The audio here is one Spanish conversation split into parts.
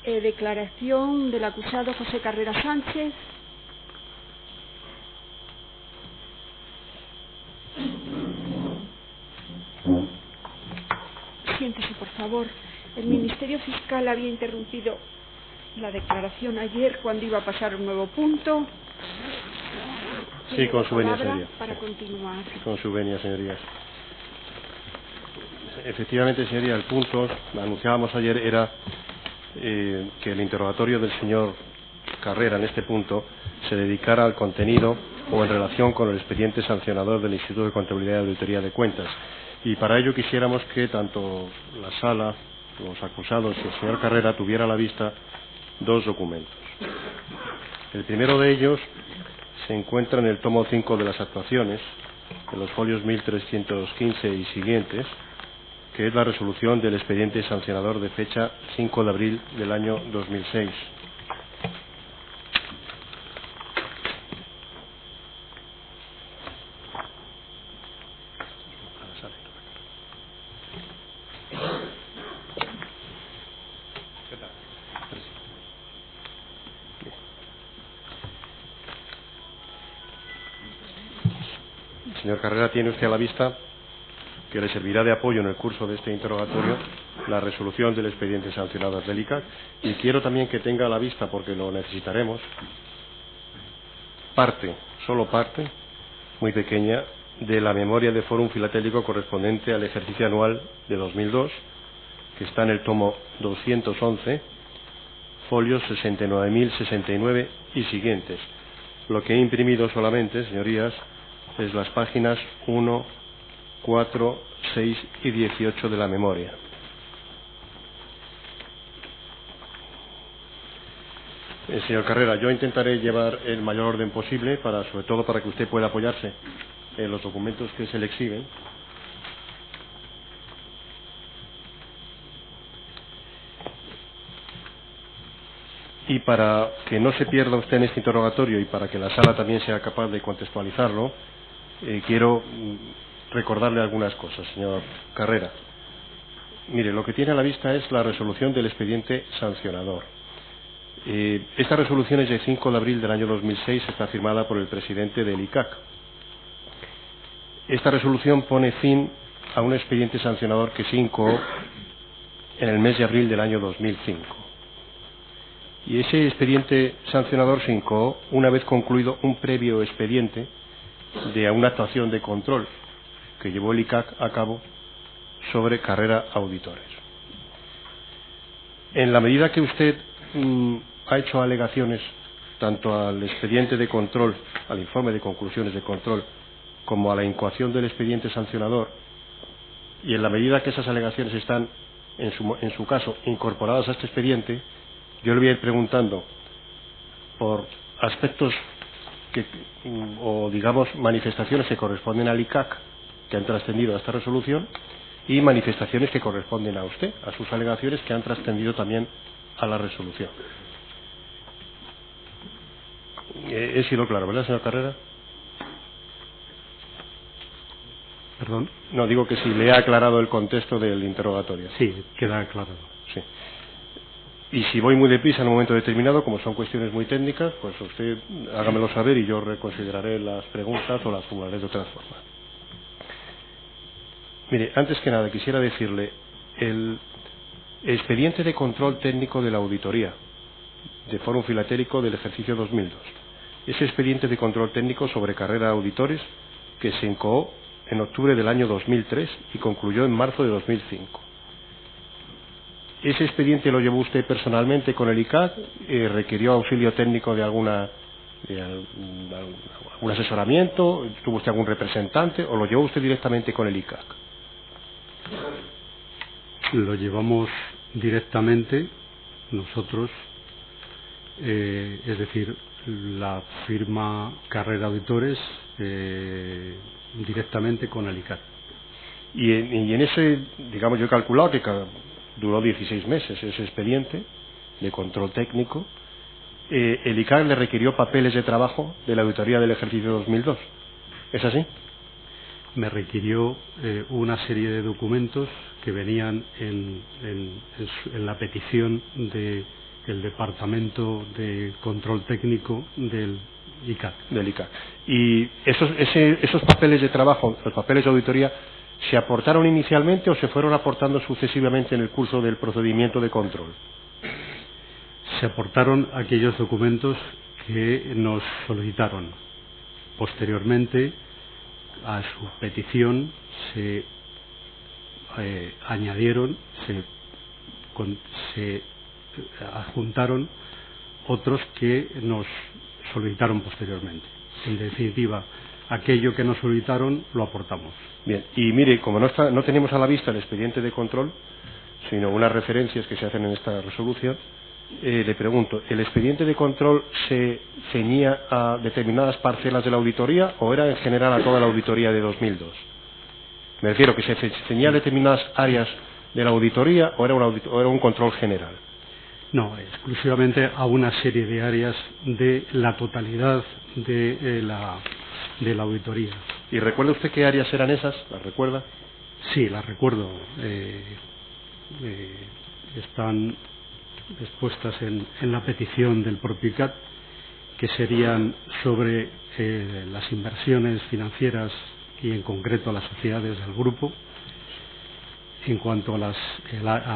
Declaración del acusado José Carrera Sánchez. Siéntese, por favor. El Ministerio Fiscal había interrumpido la declaración ayer cuando iba a pasar un nuevo punto. Sí, con su venia, señoría. Para continuar. Con su venia, señorías. Efectivamente, señoría, el punto, anunciábamos ayer, era que el interrogatorio del señor Carrera en este punto se dedicara al contenido o en relación con el expediente sancionador del Instituto de Contabilidad y Auditoría de Cuentas. Y para ello quisiéramos que tanto la sala, los acusados y el señor Carrera tuviera a la vista dos documentos. El primero de ellos se encuentra en el tomo 5 de las actuaciones, en los folios 1315 y siguientes, que es la resolución del expediente sancionador de fecha 5 de abril del año 2006. Señor Carrera, tiene usted a la vista, que le servirá de apoyo en el curso de este interrogatorio, la resolución del expediente sancionador del ICAC, y quiero también que tenga a la vista, porque lo necesitaremos, solo parte, muy pequeña, de la memoria de Fórum Filatélico correspondiente al ejercicio anual de 2002, que está en el tomo 211, folios 69.069 y siguientes. Lo que he imprimido solamente, señorías, es las páginas 1, 4, 6 y 18 de la memoria. Señor Carrera, yo intentaré llevar el mayor orden posible, sobre todo para que usted pueda apoyarse en los documentos que se le exhiben. Y para que no se pierda usted en este interrogatorio y para que la sala también sea capaz de contextualizarlo, quiero recordarle algunas cosas, señor Carrera. Mire, lo que tiene a la vista es la resolución del expediente sancionador. Esta resolución es de 5 de abril del año 2006, está firmada por el presidente del ICAC. Esta resolución pone fin a un expediente sancionador que se incoó en el mes de abril del año 2005. Y ese expediente sancionador se incoó una vez concluido un previo expediente de una actuación de control que llevó el ICAC a cabo sobre Carrera Auditores. En la medida que usted ha hecho alegaciones tanto al expediente de control, al informe de conclusiones de control, como a la incoación del expediente sancionador, y en la medida que esas alegaciones están, en su caso, incorporadas a este expediente, yo le voy a ir preguntando por aspectos o digamos manifestaciones que corresponden al ICAC que han trascendido a esta resolución y manifestaciones que corresponden a usted, a sus alegaciones que han trascendido también a la resolución. He sido claro, ¿verdad, señor Carrera? ¿Perdón? No, digo que si le ha aclarado el contexto del interrogatorio. Sí, queda aclarado. Sí. Y si voy muy deprisa en un momento determinado, como son cuestiones muy técnicas, pues usted hágamelo saber y yo reconsideraré las preguntas o las formularé de otra forma. Mire, antes que nada quisiera decirle, el expediente de control técnico de la auditoría de Fórum Filatélico del ejercicio 2002, ese expediente de control técnico sobre Carrera Auditores que se incoó en octubre del año 2003 y concluyó en marzo de 2005. ¿Ese expediente lo llevó usted personalmente con el ICAC? ¿Requirió auxilio técnico de algún asesoramiento? ¿Tuvo usted algún representante? ¿O lo llevó usted directamente con el ICAC? Lo llevamos directamente nosotros, es decir, la firma Carrera Auditores directamente con el ICAC. Y en ese, digamos, yo he calculado que duró 16 meses ese expediente de control técnico. El ICAC le requirió papeles de trabajo de la auditoría del ejercicio 2002. ¿Es así? Me requirió una serie de documentos que venían en la petición de el Departamento de Control Técnico del ICAC. Y esos papeles de trabajo, los papeles de auditoría, ¿se aportaron inicialmente o se fueron aportando sucesivamente en el curso del procedimiento de control? Se aportaron aquellos documentos que nos solicitaron. Posteriormente, a su petición, se añadieron, se adjuntaron otros que nos solicitaron posteriormente. En definitiva, aquello que nos solicitaron lo aportamos. Bien, y mire, como no tenemos a la vista el expediente de control, sino unas referencias que se hacen en esta resolución, le pregunto, ¿el expediente de control se ceñía a determinadas parcelas de la auditoría o era en general a toda la auditoría de 2002? Me refiero que se ceñía a determinadas áreas de la auditoría o era un control general. No, exclusivamente a una serie de áreas de la totalidad de la auditoría. ¿Y recuerda usted qué áreas eran esas? ¿Las recuerda? Sí, las recuerdo. Están expuestas en la petición del propio ICAC, que serían sobre las inversiones financieras y en concreto las sociedades del grupo, en cuanto al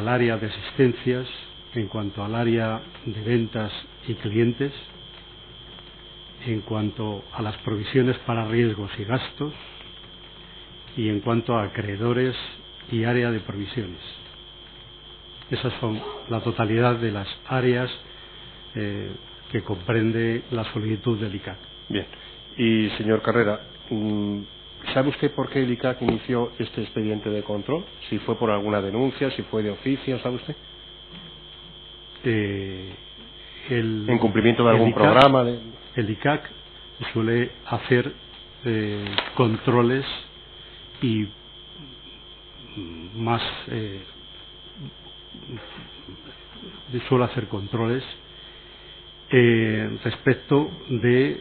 área de asistencias, en cuanto al área de ventas y clientes, en cuanto a las provisiones para riesgos y gastos y en cuanto a acreedores y área de provisiones. Esas son la totalidad de las áreas que comprende la solicitud del ICAC. Bien. Y, señor Carrera, ¿sabe usted por qué el ICAC inició este expediente de control? Si fue por alguna denuncia, si fue de oficio, ¿sabe usted? ¿En cumplimiento de algún programa? El ICAC suele hacer controles y más suele hacer controles respecto de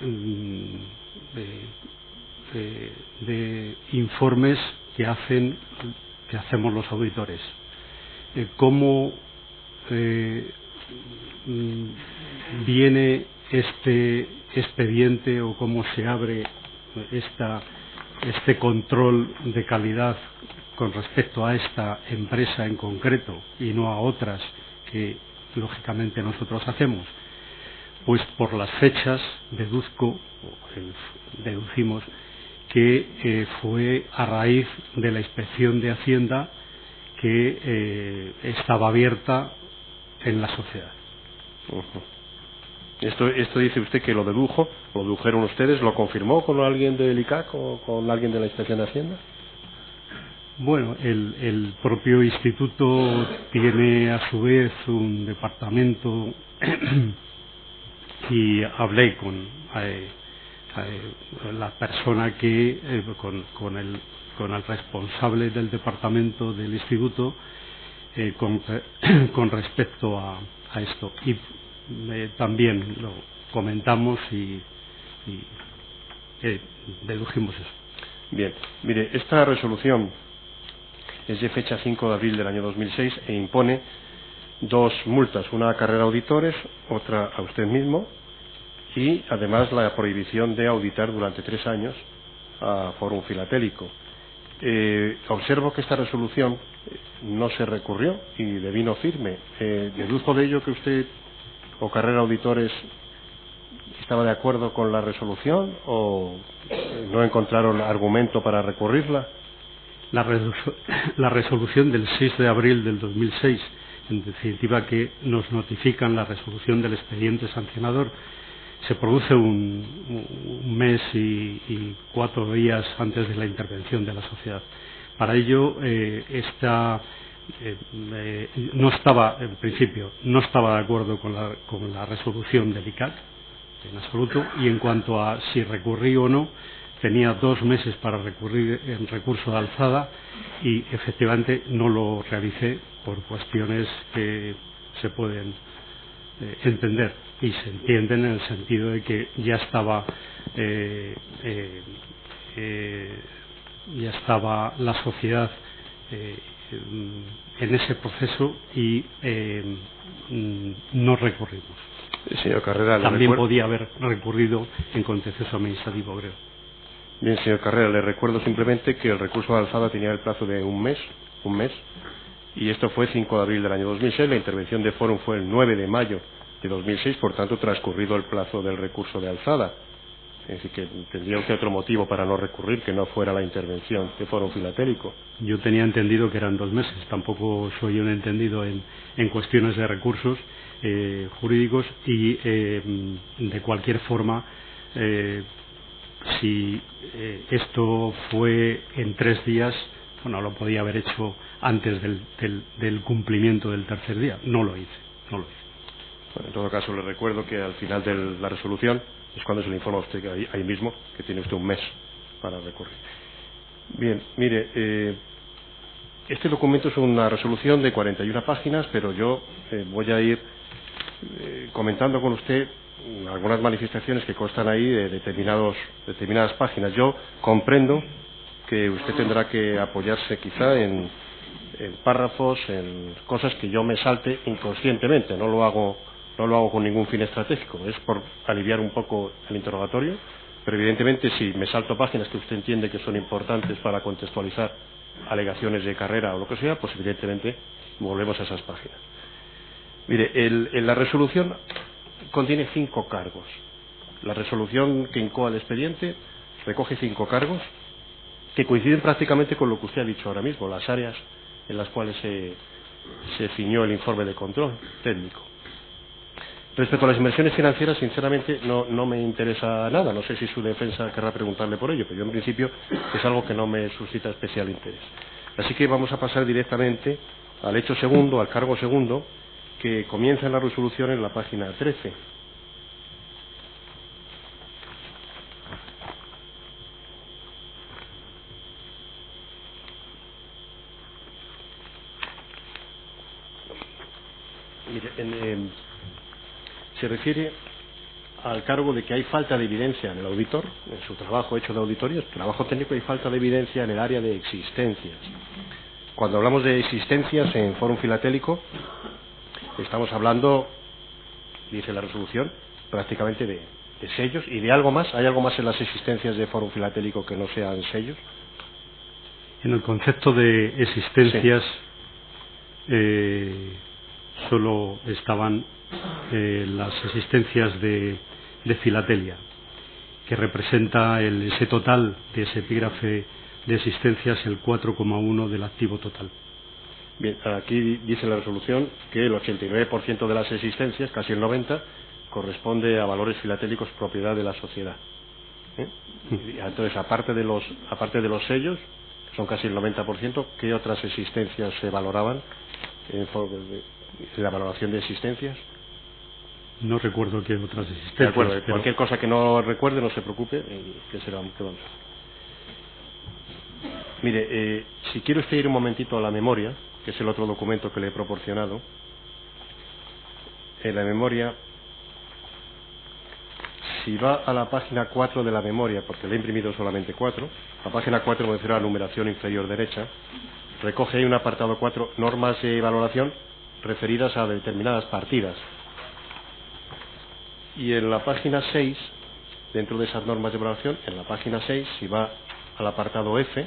informes que hacemos los auditores. ¿Cómo viene este expediente o cómo se abre este control de calidad con respecto a esta empresa en concreto y no a otras que lógicamente nosotros hacemos? Pues por las fechas deducimos que fue a raíz de la inspección de Hacienda que estaba abierta en la sociedad. Esto dice usted que lo dedujeron ustedes, ¿lo confirmó con alguien del ICAC o con alguien de la Inspección de Hacienda? Bueno, el propio instituto tiene a su vez un departamento y hablé con la persona que con el responsable del departamento del instituto con respecto a esto, y también lo comentamos y dedujimos eso. Bien, mire, esta resolución es de fecha 5 de abril del año 2006 e impone dos multas, una a Carrera Auditores, otra a usted mismo, y además la prohibición de auditar durante 3 años a Fórum Filatélico. Observo que esta resolución no se recurrió y devino firme. ¿Deduzco de ello que usted o Carrera Auditores estaba de acuerdo con la resolución o no encontraron argumento para recurrirla? La resolución del 6 de abril del 2006, en definitiva, que nos notifican la resolución del expediente sancionador, se produce un mes y 4 días antes de la intervención de la sociedad. Para ello, no estaba, en principio, no estaba de acuerdo con la resolución del ICAC, en absoluto, y en cuanto a si recurrí o no, tenía 2 meses para recurrir en recurso de alzada y efectivamente no lo realicé por cuestiones que se pueden entender y se entienden en el sentido de que ya estaba la sociedad en ese proceso y no recurrimos. Señor Carrera, también podía haber recurrido en contencioso administrativo, creo. Bien, señor Carrera, le recuerdo simplemente que el recurso de alzada tenía el plazo de un mes, y esto fue 5 de abril del año 2006. La intervención de Fórum fue el 9 de mayo de 2006, por tanto, transcurrido el plazo del recurso de alzada. Es decir, que tendría usted otro motivo para no recurrir que no fuera la intervención de Fórum Filatélico. Yo tenía entendido que eran 2 meses. Tampoco soy un entendido en cuestiones de recursos jurídicos y, de cualquier forma, si esto fue en 3 días, bueno, lo podía haber hecho antes del cumplimiento del tercer día. No lo hice. Bueno, en todo caso, le recuerdo que al final de la resolución es cuando se le informa a usted que ahí mismo que tiene usted un mes para recurrir. Bien, mire, este documento es una resolución de 41 páginas, pero yo voy a ir comentando con usted algunas manifestaciones que constan ahí de determinadas páginas. Yo comprendo que usted tendrá que apoyarse quizá en párrafos, en cosas que yo me salte inconscientemente. No lo hago con ningún fin estratégico, es por aliviar un poco el interrogatorio, pero evidentemente si me salto páginas que usted entiende que son importantes para contextualizar alegaciones de carrera o lo que sea, pues evidentemente volvemos a esas páginas. Mire, la resolución contiene 5 cargos. La resolución que incoa el expediente recoge 5 cargos que coinciden prácticamente con lo que usted ha dicho ahora mismo, las áreas en las cuales se ciñó el informe de control técnico. Respecto a las inversiones financieras, sinceramente, no me interesa nada. No sé si su defensa querrá preguntarle por ello, pero yo en principio es algo que no me suscita especial interés. Así que vamos a pasar directamente al hecho segundo, al cargo segundo, que comienza en la resolución en la página 13. Mire, se refiere al cargo de que hay falta de evidencia en el auditor, en su trabajo hecho de auditoría, su trabajo técnico, hay falta de evidencia en el área de existencias. Cuando hablamos de existencias en Fórum Filatélico, estamos hablando, dice la resolución, prácticamente de sellos y de algo más. ¿Hay algo más en las existencias de Fórum Filatélico que no sean sellos? En el concepto de existencias, sí. Solo estaban las existencias de filatelia, que representa ese total de ese epígrafe de existencias, el 4,1 del activo total. Bien, aquí dice la resolución que el 89% de las existencias, casi el 90%, corresponde a valores filatélicos propiedad de la sociedad. Entonces, aparte de los sellos, que son casi el 90%, ¿qué otras existencias se valoraban en la valoración de existencias? No recuerdo qué otras existencias. De acuerdo, cualquier cosa que no recuerde, no se preocupe, que será que vamos. Mire, si quiere usted ir un momentito a la memoria, que es el otro documento que le he proporcionado. En la memoria, si va a la página 4 de la memoria, porque le he imprimido solamente 4, la página 4 me refiero a la numeración inferior derecha, recoge ahí un apartado 4, normas de valoración referidas a determinadas partidas. Y en la página 6, dentro de esas normas de valoración, en la página 6, si va al apartado F,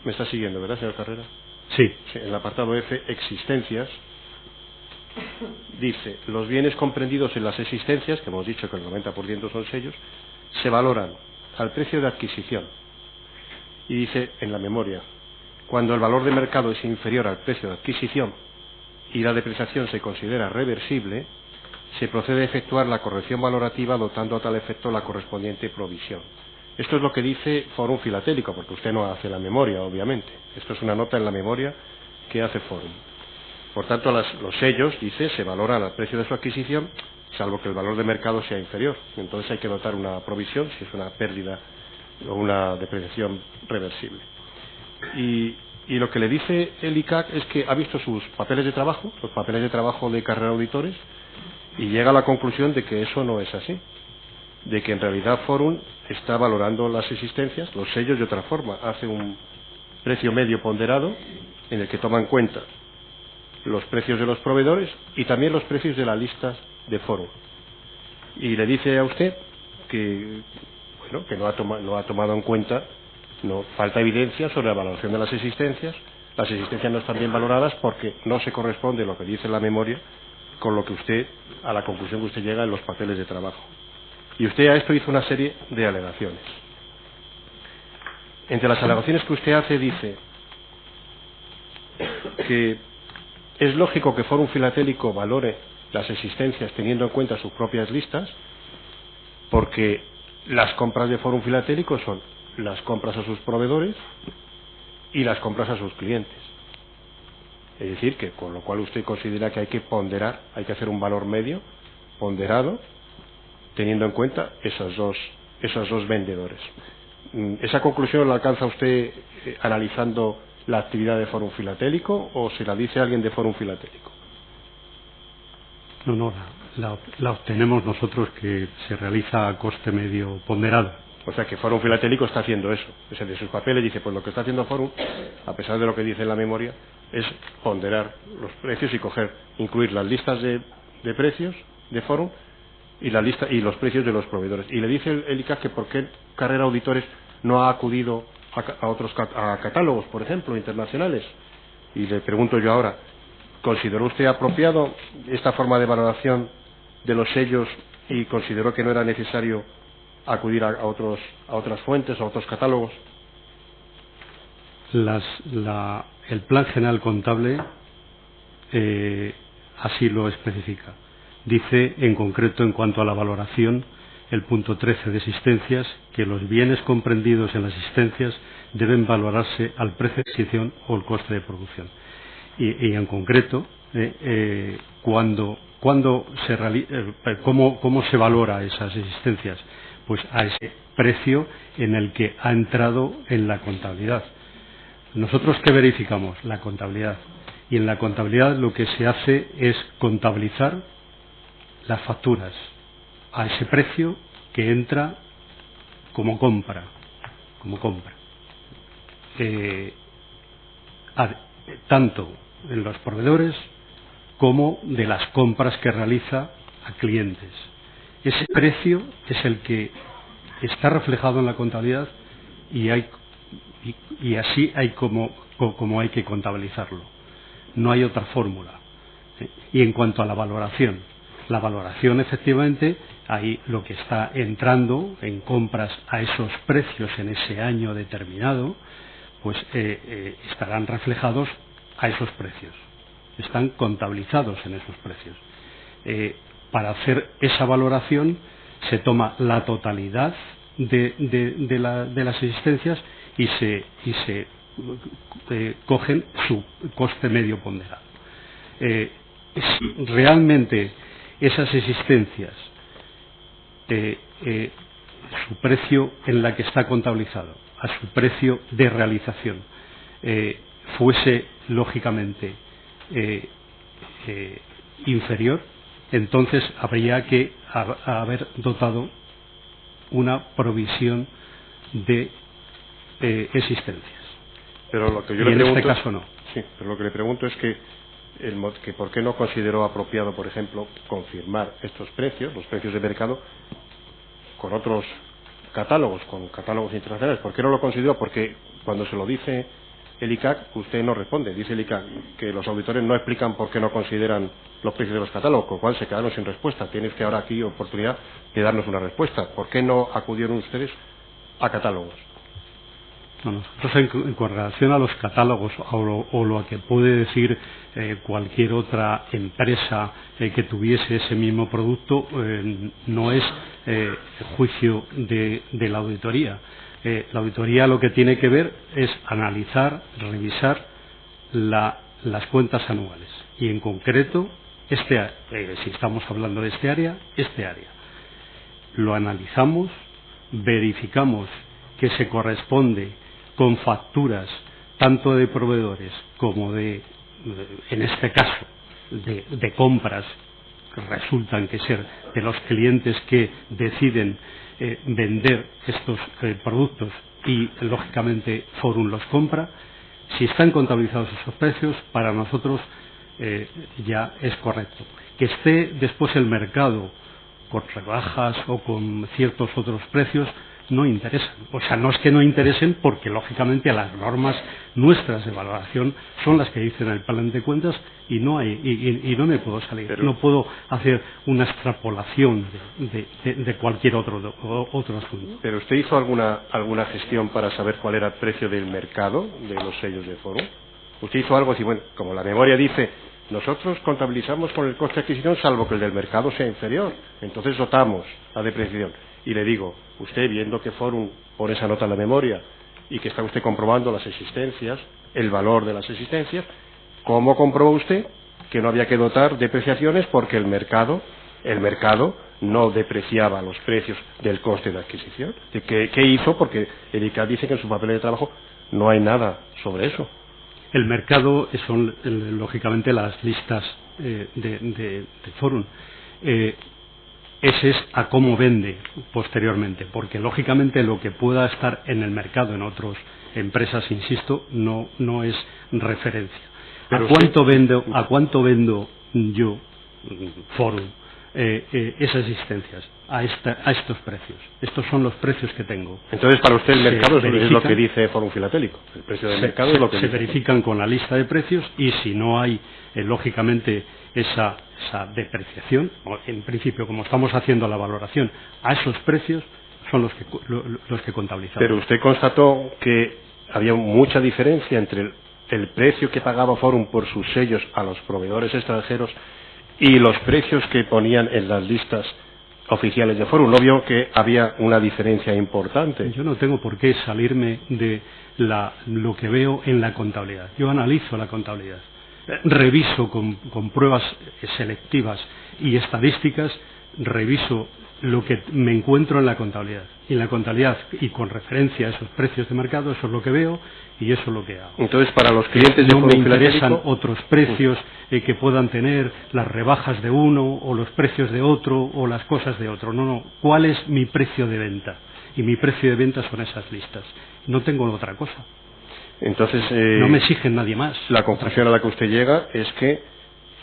me está siguiendo, ¿verdad, señor Carrera? Sí. Sí, en el apartado F, existencias, dice, los bienes comprendidos en las existencias, que hemos dicho que el 90% son sellos, se valoran al precio de adquisición. Y dice en la memoria, cuando el valor de mercado es inferior al precio de adquisición y la depreciación se considera reversible, se procede a efectuar la corrección valorativa adoptando a tal efecto la correspondiente provisión. Esto es lo que dice Fórum Filatélico, porque usted no hace la memoria, obviamente. Esto es una nota en la memoria que hace Fórum. Por tanto, los sellos, dice, se valoran al precio de su adquisición, salvo que el valor de mercado sea inferior. Entonces hay que dotar una provisión si es una pérdida o una depreciación reversible. Y lo que le dice el ICAC es que ha visto sus papeles de trabajo, los papeles de trabajo de carrera de auditores, y llega a la conclusión de que eso no es así, de que en realidad Fórum está valorando las existencias, los sellos de otra forma, hace un precio medio ponderado, en el que toma en cuenta los precios de los proveedores y también los precios de las listas de Forum. Y le dice a usted que, bueno, que no ha tomado en cuenta, falta evidencia sobre la valoración de las existencias. Las existencias no están bien valoradas porque no se corresponde lo que dice la memoria con lo que usted, a la conclusión que usted llega en los papeles de trabajo. Y usted a esto hizo una serie de alegaciones. Entre las alegaciones que usted hace dice que es lógico que Forum Filatélico valore las existencias teniendo en cuenta sus propias listas, porque las compras de Forum Filatélico son las compras a sus proveedores y las compras a sus clientes. Es decir, que con lo cual usted considera que hay que ponderar, hay que hacer un valor medio ponderado teniendo en cuenta esos dos vendedores. ¿Esa conclusión la alcanza usted analizando la actividad de Forum Filatélico o se la dice alguien de Forum Filatélico? No, la obtenemos nosotros, que se realiza a coste medio ponderado. O sea que Forum Filatélico está haciendo eso. Ese de sus papeles dice, pues lo que está haciendo Forum, a pesar de lo que dice en la memoria, es ponderar los precios y incluir las listas de precios de Forum y los precios de los proveedores. Y le dice el ICAC que por qué Carrera Auditores no ha acudido a catálogos, por ejemplo, internacionales. Y le pregunto yo ahora, ¿consideró usted apropiado esta forma de valoración de los sellos y consideró que no era necesario acudir a otras fuentes, a otros catálogos? El Plan General Contable así lo especifica. Dice en concreto, en cuanto a la valoración, el punto 13 de existencias, que los bienes comprendidos en las existencias deben valorarse al precio de adquisición o el coste de producción. Y en concreto, ¿cómo se valora esas existencias? Pues a ese precio en el que ha entrado en la contabilidad. ¿Nosotros qué verificamos? La contabilidad. Y en la contabilidad lo que se hace es contabilizar las facturas a ese precio que entra como compra. Tanto en los proveedores como de las compras que realiza a clientes. Ese precio es el que está reflejado en la contabilidad y así hay como hay que contabilizarlo. No hay otra fórmula. Y en cuanto a la valoración efectivamente, ahí lo que está entrando en compras a esos precios en ese año determinado, pues estarán reflejados a esos precios, están contabilizados en esos precios. Para hacer esa valoración se toma la totalidad de las existencias y se cogen su coste medio ponderado. Realmente esas existencias, su precio en la que está contabilizado a su precio de realización fuese lógicamente inferior, entonces habría que haber dotado una provisión de existencias. Pero lo que yo y le en pregunto, este caso no. Sí, pero lo que le pregunto es que por qué no consideró apropiado, por ejemplo, confirmar estos precios, los precios de mercado, con otros catálogos, con catálogos internacionales. ¿Por qué no lo consideró? Porque cuando se lo dice el ICAC, usted no responde. Dice el ICAC que los auditores no explican por qué no consideran los precios de los catálogos, con lo cual se quedaron sin respuesta. Tiene usted ahora aquí oportunidad de darnos una respuesta. ¿Por qué no acudieron ustedes a catálogos? Nosotros en relación a los catálogos o lo que puede decir cualquier otra empresa que tuviese ese mismo producto, no es juicio de la auditoría. La auditoría lo que tiene que ver es analizar, revisar las cuentas anuales y en concreto si estamos hablando de este área, lo analizamos, verificamos que se corresponde con facturas tanto de proveedores como en este caso de compras que resultan que ser de los clientes que deciden vender estos productos y lógicamente Forum los compra, Si están contabilizados esos precios, para nosotros ya es correcto. Que esté después el mercado con rebajas o con ciertos otros precios no interesan. O sea, no es que no interesen, porque lógicamente las normas nuestras de valoración son las que dicen el plan de cuentas y no no me puedo salir. Pero no puedo hacer una extrapolación de cualquier otro asunto. ¿Pero usted hizo alguna gestión para saber cuál era el precio del mercado de los sellos de Forum? ¿Usted hizo algo así? Bueno, como la memoria dice, nosotros contabilizamos con el coste de adquisición salvo que el del mercado sea inferior, entonces dotamos la depreciación. Y le digo, usted viendo que Forum pone esa nota en la memoria y que está usted comprobando las existencias, el valor de las existencias, ¿cómo comprobó usted que no había que dotar depreciaciones porque el mercado no depreciaba los precios del coste de adquisición? ¿Qué hizo? Porque el ICAT dice que en su papel de trabajo no hay nada sobre eso. El mercado son, lógicamente, las listas de Forum. Ese es a cómo vende posteriormente, porque lógicamente lo que pueda estar en el mercado en otras empresas, insisto, no es referencia. Pero ¿A cuánto vendo yo, Forum, esas existencias? A estos precios. Estos son los precios que tengo. Entonces, para usted el mercado es lo que dice Forum Filatélico. El precio del mercado es lo que se dice. verifican con la lista de precios, y si no hay, lógicamente, esa depreciación, en principio, como estamos haciendo la valoración a esos precios, son los que contabilizamos. Pero usted constató que había mucha diferencia entre el precio que pagaba Forum por sus sellos a los proveedores extranjeros y los precios que ponían en las listas oficiales de Forum. ¿No vio que había una diferencia importante? Yo no tengo por qué salirme de lo que veo en la contabilidad. Yo analizo la contabilidad, reviso con pruebas selectivas y estadísticas, reviso lo que me encuentro en la contabilidad. Y en la contabilidad, y con referencia a esos precios de mercado, eso es lo que veo y eso es lo que hago. Entonces, para los clientes de no me Forum interesan Filatélico, otros precios que puedan tener, las rebajas de uno o los precios de otro o las cosas de otro. No. ¿Cuál es mi precio de venta? Y mi precio de venta son esas listas. No tengo otra cosa. Entonces, no me exigen nadie más. La conclusión a la que usted llega es que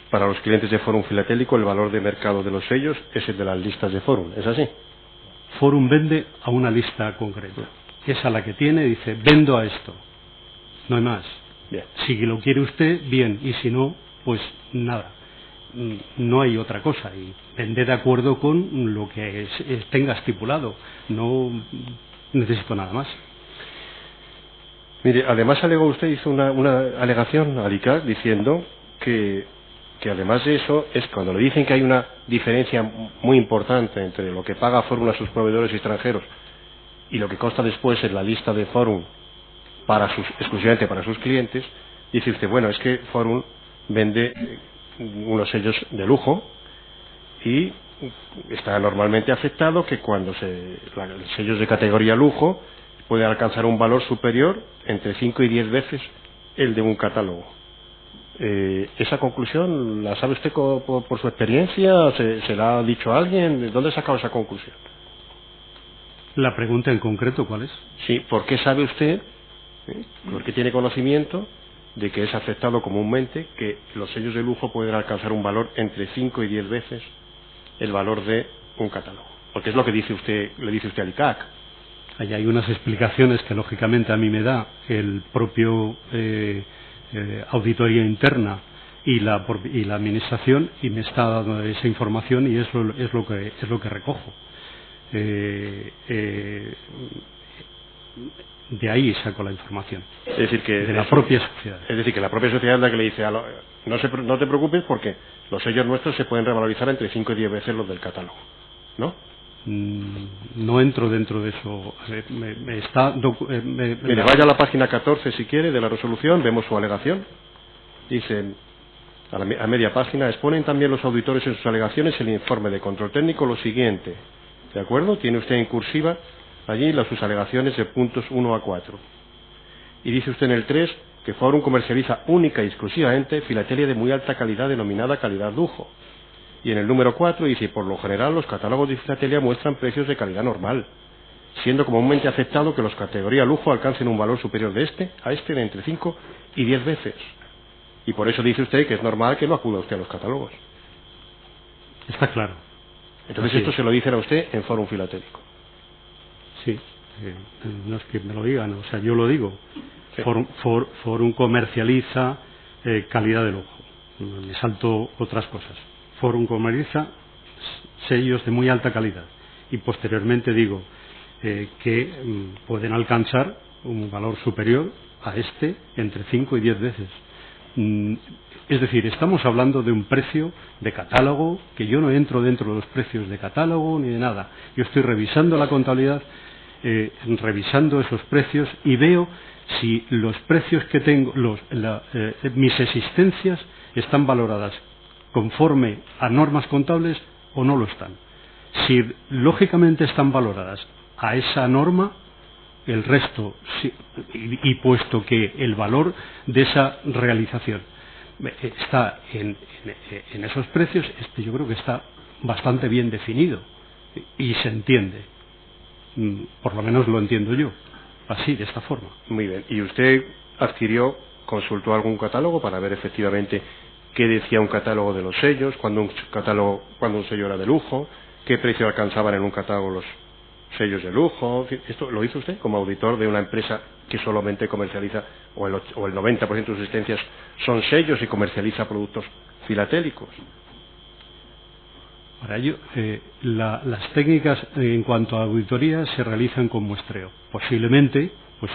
para los clientes de Forum Filatélico el valor de mercado de los sellos es el de las listas de Forum. ¿Es así? Forum vende a una lista concreta. Es a la que tiene, dice, vendo a esto. No hay más. Bien. Si lo quiere usted, bien. Y si no, pues nada. No hay otra cosa. Y vende de acuerdo con lo que tenga estipulado. No necesito nada más. Mire, además alegó usted, hizo una alegación al ICAC diciendo que además de eso, es cuando le dicen que hay una diferencia muy importante entre lo que paga Forum a sus proveedores extranjeros y lo que consta después en la lista de Forum exclusivamente para sus clientes, dice usted, bueno, es que Forum vende unos sellos de lujo y está normalmente aceptado que cuando sellos de categoría lujo pueden alcanzar un valor superior entre 5 y 10 veces el de un catálogo. ¿Esa conclusión la sabe usted por su experiencia? ¿Se la ha dicho a alguien? ¿De dónde ha sacado esa conclusión? ¿La pregunta en concreto cuál es? Sí, ¿por qué sabe usted, por qué tiene conocimiento de que es aceptado comúnmente que los sellos de lujo pueden alcanzar un valor entre 5 y 10 veces el valor de un catálogo? Porque es lo que le dice usted al ICAC. Ahí hay unas explicaciones que lógicamente a mí me da el propio auditoría interna y la administración, y me está dando esa información, y es lo que recojo. De ahí saco la información. Es decir, que de la propia sociedad. Es decir, que la propia sociedad es la que le dice no te preocupes porque los sellos nuestros se pueden revalorizar entre 5 y 10 veces los del catálogo, ¿no? No entro dentro de eso. Mire, vaya a la página 14 si quiere de la resolución, vemos su alegación. Dicen, a media página, exponen también los auditores en sus alegaciones el informe de control técnico lo siguiente. ¿De acuerdo? Tiene usted en cursiva allí sus alegaciones de puntos 1 a 4. Y dice usted en el 3 que Forum comercializa única y exclusivamente filatelia de muy alta calidad denominada calidad lujo. Y en el número 4 dice, por lo general los catálogos de filatelia muestran precios de calidad normal. siendo comúnmente aceptado que los categoría lujo alcancen un valor superior de a este de entre 5 y 10 veces. Y por eso dice usted que es normal que no acuda usted a los catálogos. Está claro. Entonces esto se lo dicen a usted en Fórum Filatélico. Sí, no es que me lo digan, o sea, yo lo digo. Sí. Fórum comercializa calidad de lujo. Me salto otras cosas. Fórum comercializa sellos de muy alta calidad. Y posteriormente digo que pueden alcanzar un valor superior a este entre 5 y 10 veces. Es decir, estamos hablando de un precio de catálogo, que yo no entro dentro de los precios de catálogo ni de nada. Yo estoy revisando la contabilidad, revisando esos precios y veo si los precios que tengo, mis existencias están valoradas conforme a normas contables o no lo están. Si lógicamente están valoradas a esa norma, el resto, y puesto que el valor de esa realización está en esos precios, yo creo que está bastante bien definido y se entiende. Por lo menos lo entiendo yo, así, de esta forma. Muy bien. ¿Y usted consultó algún catálogo para ver efectivamente qué decía un catálogo de los sellos, cuando un sello era de lujo, qué precio alcanzaban en un catálogo los sellos de lujo? ¿Esto lo hizo usted como auditor de una empresa que solamente comercializa, o el 90% de sus existencias son sellos y comercializa productos filatélicos? Para ello, las técnicas en cuanto a auditoría se realizan con muestreo. Posiblemente, pues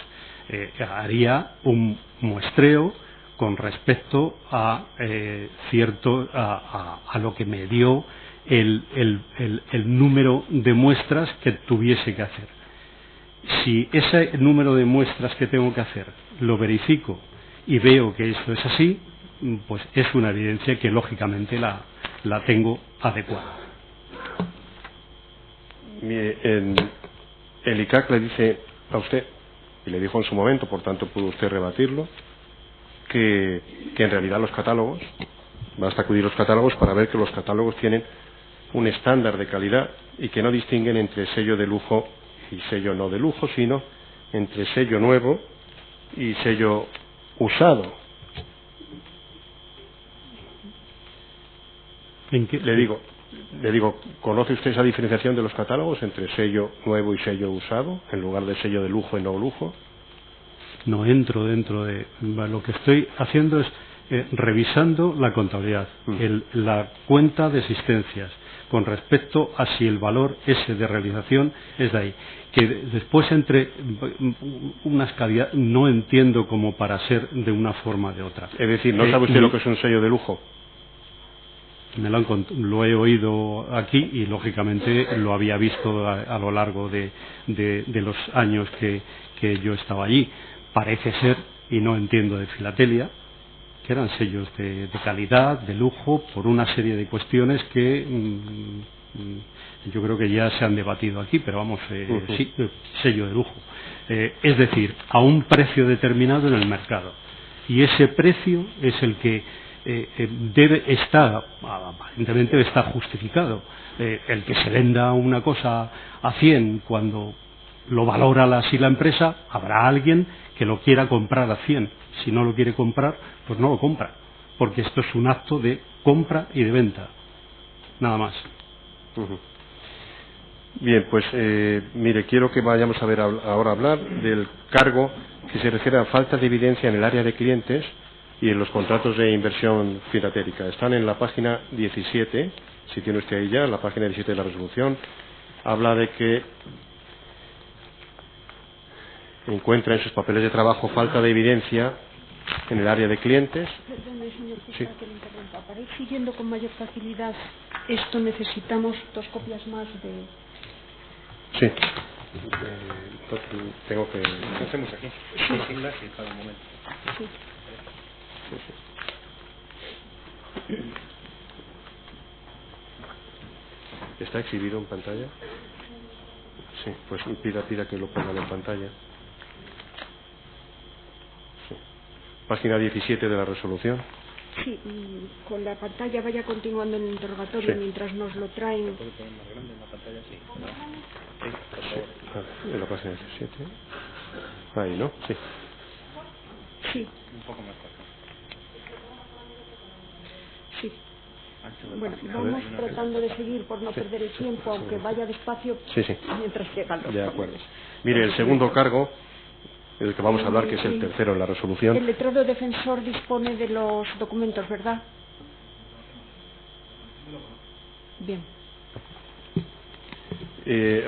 haría un muestreo con respecto a a lo que me dio el número de muestras que tuviese que hacer. Si ese número de muestras que tengo que hacer lo verifico y veo que esto es así, pues es una evidencia que lógicamente la tengo adecuada. Mire, el ICAC le dice a usted, y le dijo en su momento, por tanto pudo usted rebatirlo, que en realidad los catálogos, basta acudir a los catálogos para ver que los catálogos tienen un estándar de calidad y que no distinguen entre sello de lujo y sello no de lujo, sino entre sello nuevo y sello usado. ¿En qué? Le digo, ¿conoce usted esa diferenciación de los catálogos entre sello nuevo y sello usado, en lugar de sello de lujo y no lujo? No entro dentro de... Lo que estoy haciendo es revisando la contabilidad, la cuenta de existencias, con respecto a si el valor ese de realización es de ahí. Que después entre unas calidades no entiendo como para ser de una forma o de otra. Es decir, ¿no sabe usted lo que es un sello de lujo? Lo he oído aquí y lógicamente lo había visto a lo largo de los años que yo estaba allí. Parece ser, y no entiendo de filatelia, que eran sellos de calidad, de lujo, por una serie de cuestiones que yo creo que ya se han debatido aquí, pero vamos, sí, sello de lujo. Es decir, a un precio determinado en el mercado. Y ese precio es el que aparentemente está justificado. El que se venda una cosa a 100 cuando lo valora así la empresa, habrá alguien que lo quiera comprar a 100. Si no lo quiere comprar, pues no lo compra, porque esto es un acto de compra y de venta, nada más. Bien, pues mire, quiero que vayamos a ver ahora hablar del cargo que se refiere a falta de evidencia en el área de clientes y en los contratos de inversión filatélica. Están en la página 17, si tiene usted ahí ya, la página 17 de la resolución, habla de que encuentra en sus papeles de trabajo falta de evidencia en el área de clientes. Perdone, señor juez, Sí. para que le interrumpa. Para ir siguiendo con mayor facilidad esto, necesitamos 2 copias más de... Sí. Tengo que... ¿Qué hacemos aquí? Siglas y cada momento. Sí. ¿Está exhibido en pantalla? Sí, pues pida que lo pongan en pantalla. Sí. Página 17 de la resolución. Sí, con la pantalla vaya continuando el interrogatorio mientras nos lo traen. ¿Puede poner más grande en la pantalla? Sí. Sí, por favor. En la página 17. Ahí, ¿no? Sí. Sí. Un poco más corto. Sí. Bueno, vamos tratando de seguir por no perder el tiempo, aunque vaya despacio, mientras llegan los De acuerdo. Mire, el segundo cargo, el que vamos a hablar, que es el tercero en la resolución. El letrado defensor dispone de los documentos, ¿verdad? Bien.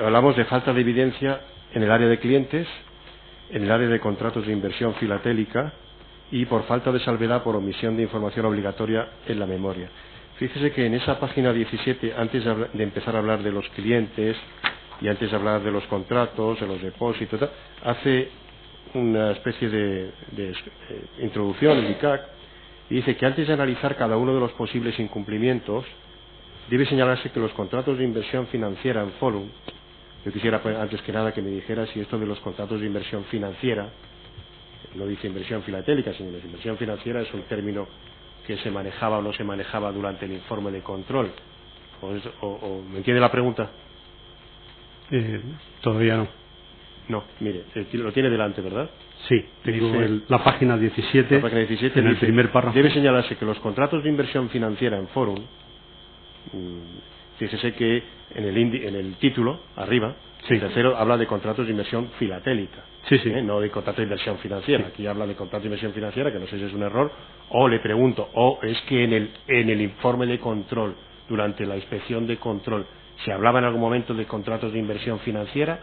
Hablamos de falta de evidencia en el área de clientes, en el área de contratos de inversión filatélica y por falta de salvedad por omisión de información obligatoria en la memoria. Fíjese que en esa página 17, antes de empezar a hablar de los clientes y antes de hablar de los contratos, de los depósitos, hace una especie de introducción en ICAC y dice que antes de analizar cada uno de los posibles incumplimientos debe señalarse que los contratos de inversión financiera en Forum, yo quisiera antes que nada que me dijera si esto de los contratos de inversión financiera, no dice inversión filatélica, sino que inversión financiera es un término que se manejaba o no se manejaba durante el informe de control. ¿Me entiende la pregunta? Todavía no. No, mire, lo tiene delante, ¿verdad? Sí, tengo la página 17, la página 17 en el primer párrafo. Debe señalarse que los contratos de inversión financiera en Forum, fíjese que en el título, arriba, el tercero habla de contratos de inversión filatélica, no de contrato de inversión financiera. Aquí habla de contrato de inversión financiera, que no sé si es un error, o le pregunto, es que en el informe de control, durante la inspección de control, ¿se hablaba en algún momento de contratos de inversión financiera?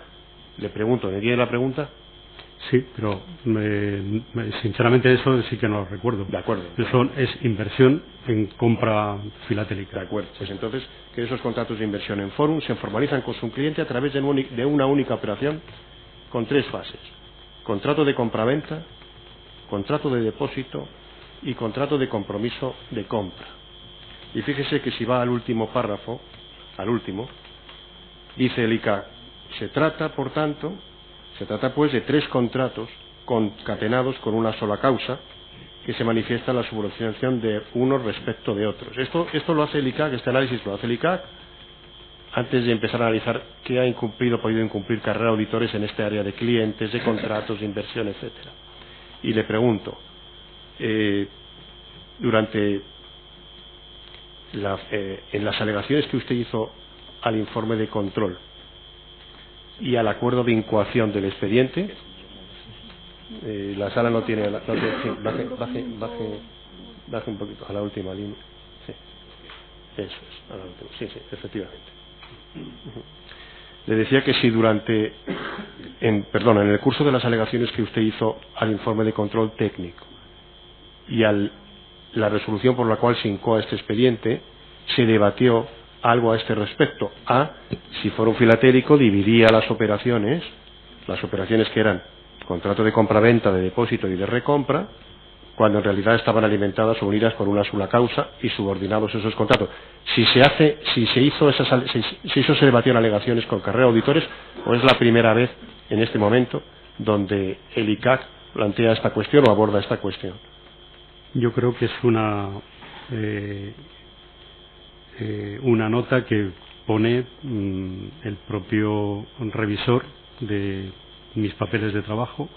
Le pregunto, ¿me entiende la pregunta? Sí, pero sinceramente eso sí que no lo recuerdo. De acuerdo. Eso es inversión en compra filatélica. De acuerdo. Pues entonces, que esos contratos de inversión en Forum se formalizan con su cliente a través de una única operación con 3 fases. Contrato de compraventa, contrato de depósito y contrato de compromiso de compra. Y fíjese que si va al último párrafo, dice el ICA, se trata pues de 3 contratos concatenados con una sola causa que se manifiesta en la subordinación de unos respecto de otros. Esto lo hace el ICAC, este análisis lo hace el ICAC antes de empezar a analizar qué ha podido incumplir Carrera Auditores en este área de clientes, de contratos, de inversión, etcétera. Y le pregunto, en las alegaciones que usted hizo al informe de control y al acuerdo de incoación del expediente, la sala no tiene, baje un poquito a la última línea. Sí, eso es, a la última. Sí, efectivamente. Le decía que si en el curso de las alegaciones que usted hizo al informe de control técnico y la resolución por la cual se incoa este expediente, se debatió algo a este respecto. Si Forum Filatélico dividía las operaciones que eran contrato de compraventa, de depósito y de recompra, cuando en realidad estaban alimentadas o unidas por una sola causa y subordinados esos contratos. Si se hizo se debatieron alegaciones con Carrera Auditores, o es la primera vez en este momento donde el ICAC plantea esta cuestión o aborda esta cuestión. Yo creo que es una nota que pone el propio revisor de mis papeles de trabajo.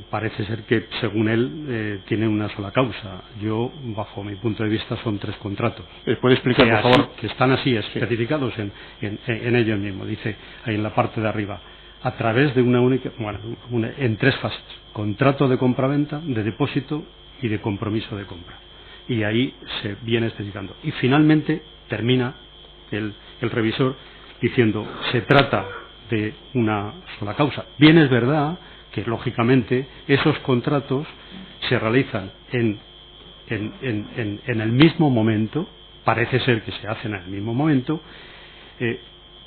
Parece ser que según él tiene una sola causa. Yo, bajo mi punto de vista, son 3 contratos. ¿Puede explicar, por favor? Que están así especificados en ellos mismos. Dice ahí en la parte de arriba, a través de una única, en 3 fases: contrato de compraventa, de depósito y de compromiso de compra. Y ahí se viene especificando. Y finalmente termina el revisor diciendo, se trata de una sola causa. Bien, es verdad que lógicamente esos contratos se realizan en el mismo momento, parece ser que se hacen en el mismo momento,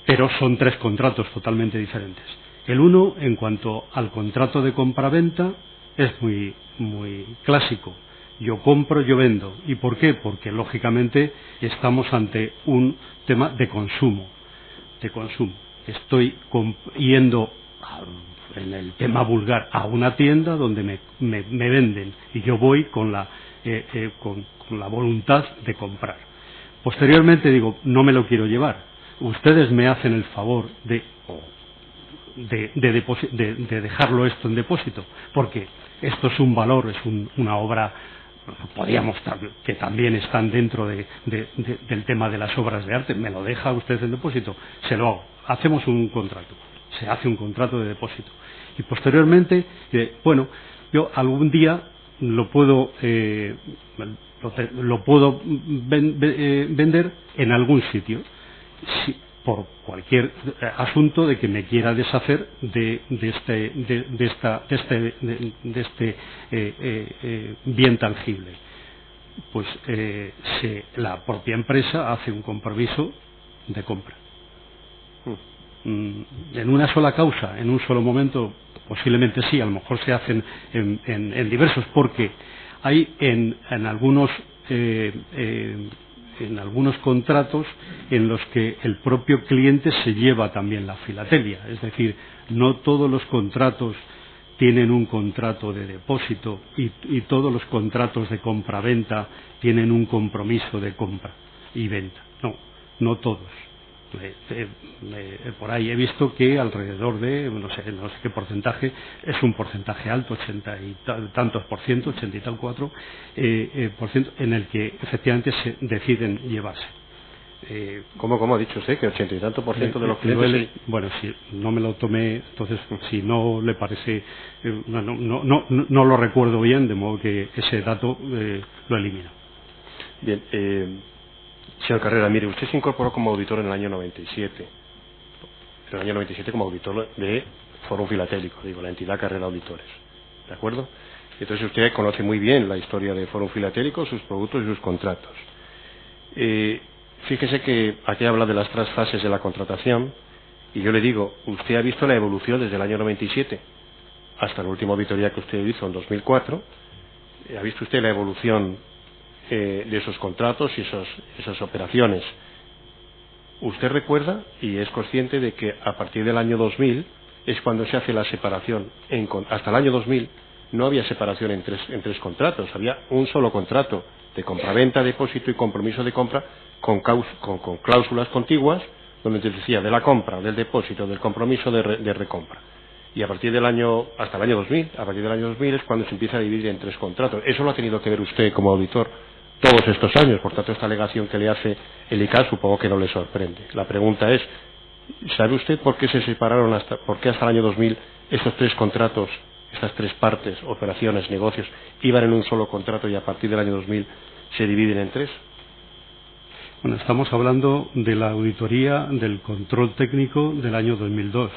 pero son 3 contratos totalmente diferentes. El uno, en cuanto al contrato de compraventa, es muy, muy clásico. Yo compro, yo vendo. ¿Y por qué? Porque lógicamente estamos ante un tema de consumo. Estoy yendo en el tema vulgar, a una tienda donde me venden y yo voy con la voluntad de comprar. Posteriormente digo, no me lo quiero llevar. Ustedes me hacen el favor de dejarlo esto en depósito, porque esto es un valor, es una obra, podríamos que también están dentro del tema de las obras de arte. ¿Me lo deja usted en depósito? Se lo hago. Hacemos un contrato. Se hace un contrato de depósito. Y posteriormente, bueno, yo algún día lo puedo vender en algún sitio, por cualquier asunto de que me quiera deshacer de este bien tangible. Pues la propia empresa hace un compromiso de compra. En una sola causa, en un solo momento, posiblemente sí, a lo mejor se hacen en diversos, porque hay en algunos contratos en los que el propio cliente se lleva también la filatelia, es decir, no todos los contratos tienen un contrato de depósito y todos los contratos de compra-venta tienen un compromiso de compra y venta. No todos. Por ahí he visto que alrededor de no sé qué porcentaje, es un porcentaje alto, 80 y tantos por ciento, 80 y tal 4 por ciento, en el que efectivamente se deciden llevarse. ¿Cómo ha dicho usted que 80 y tanto por ciento de los clientes? Bueno, si no me lo tomé, entonces si no le parece, no lo recuerdo bien, de modo que ese dato lo elimino. Bien. Señor Carrera, mire, usted se incorporó como auditor en el año 97. En el año 97 como auditor de Fórum Filatélico, la entidad Carrera Auditores. ¿De acuerdo? Entonces usted conoce muy bien la historia de Fórum Filatélico, sus productos y sus contratos. Fíjese que aquí habla de las 3 fases de la contratación y yo le digo, usted ha visto la evolución desde el año 97 hasta la última auditoría que usted hizo en 2004. ¿Ha visto usted la evolución de esos contratos y esas operaciones? Usted recuerda y es consciente de que a partir del año 2000 es cuando se hace la separación. Hasta el año 2000 no había separación en tres contratos, había un solo contrato de compraventa, depósito y compromiso de compra con cláusulas contiguas donde te decía de la compra, del depósito, del compromiso de recompra. Y a partir del año, hasta el año 2000, a partir del año 2000 es cuando se empieza a dividir en 3 contratos. Eso lo ha tenido que ver usted como auditor todos estos años, por tanto esta alegación que le hace el ICAS supongo que no le sorprende. La pregunta es, ¿sabe usted por qué se separaron por qué hasta el año 2000 estos 3 contratos, estas 3 partes, operaciones, negocios, iban en un solo contrato y a partir del año 2000 se dividen en 3? Bueno, estamos hablando de la auditoría del control técnico del año 2002.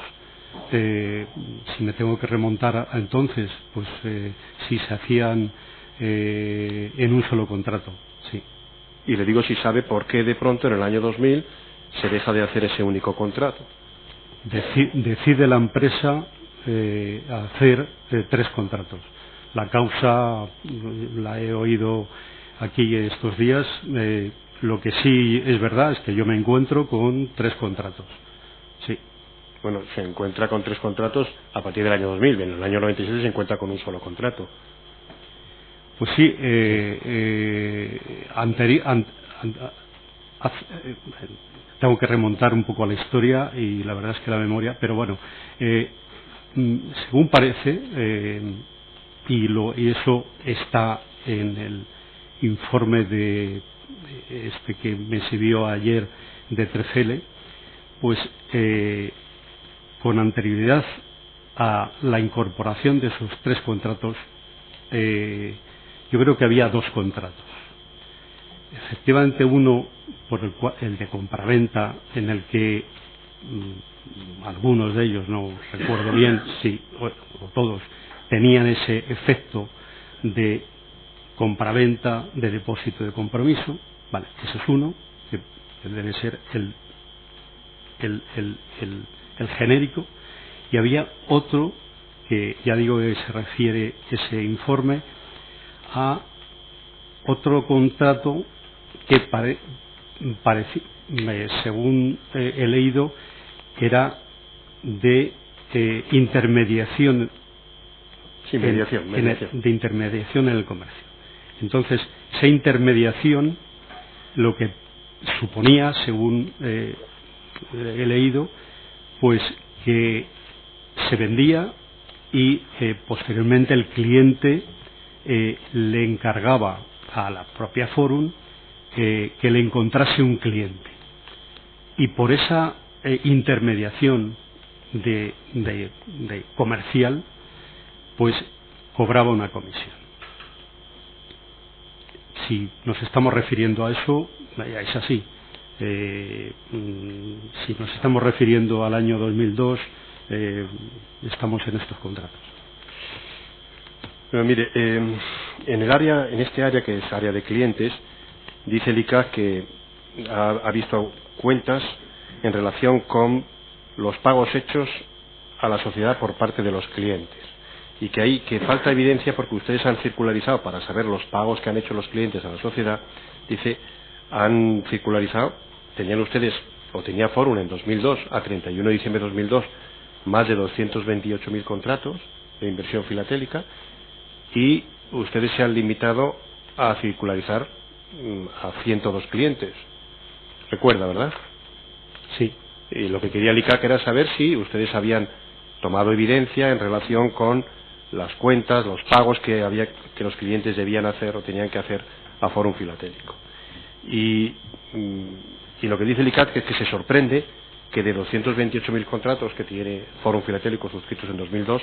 Si me tengo que remontar a entonces, pues sí se hacían en un solo contrato, sí. Y le digo si sabe por qué de pronto en el año 2000 se deja de hacer ese único contrato. Decide la empresa hacer 3 contratos. La causa la he oído aquí estos días. Lo que sí es verdad es que yo me encuentro con 3 contratos. Sí. Bueno, se encuentra con 3 contratos a partir del año 2000. En el año 97 se encuentra con un solo contrato. Pues sí, tengo que remontar un poco a la historia y la verdad es que la memoria, pero bueno, según parece, y eso está en el informe de que me exhibió ayer de 3L, pues con anterioridad a la incorporación de esos 3 contratos, yo creo que había 2 contratos. Efectivamente, uno por el de compraventa, en el que algunos de ellos, no recuerdo bien, sí, o todos, tenían ese efecto de compraventa, de depósito de compromiso. Vale, ese es uno, que debe ser el genérico. Y había otro que ya digo que se refiere ese informe a otro contrato que según he leído, era de intermediación, Sí, mediación. de intermediación en el comercio. Entonces, esa intermediación lo que suponía, según he leído, pues que se vendía y posteriormente el cliente le encargaba a la propia Forum que le encontrase un cliente, y por esa intermediación de comercial pues cobraba una comisión. Si nos estamos refiriendo a eso, es así. Si nos estamos refiriendo al año 2002, estamos en estos contratos. Pero mire, en este área que es área de clientes, dice el ICAC que ha visto cuentas en relación con los pagos hechos a la sociedad por parte de los clientes, y que falta evidencia porque ustedes han circularizado para saber los pagos que han hecho los clientes a la sociedad. Dice, han circularizado, tenían ustedes, o tenía Forum en 2002, a 31 de diciembre de 2002, más de 228.000 contratos de inversión filatélica, y ustedes se han limitado a circularizar a 102 clientes. Recuerda, ¿verdad? Sí. Y lo que quería el ICAC era saber si ustedes habían tomado evidencia en relación con las cuentas, los pagos que los clientes debían hacer o tenían que hacer a Forum Filatélico. Y lo que dice el ICAC es que se sorprende que de 228.000 contratos que tiene Forum Filatélico suscritos en 2002,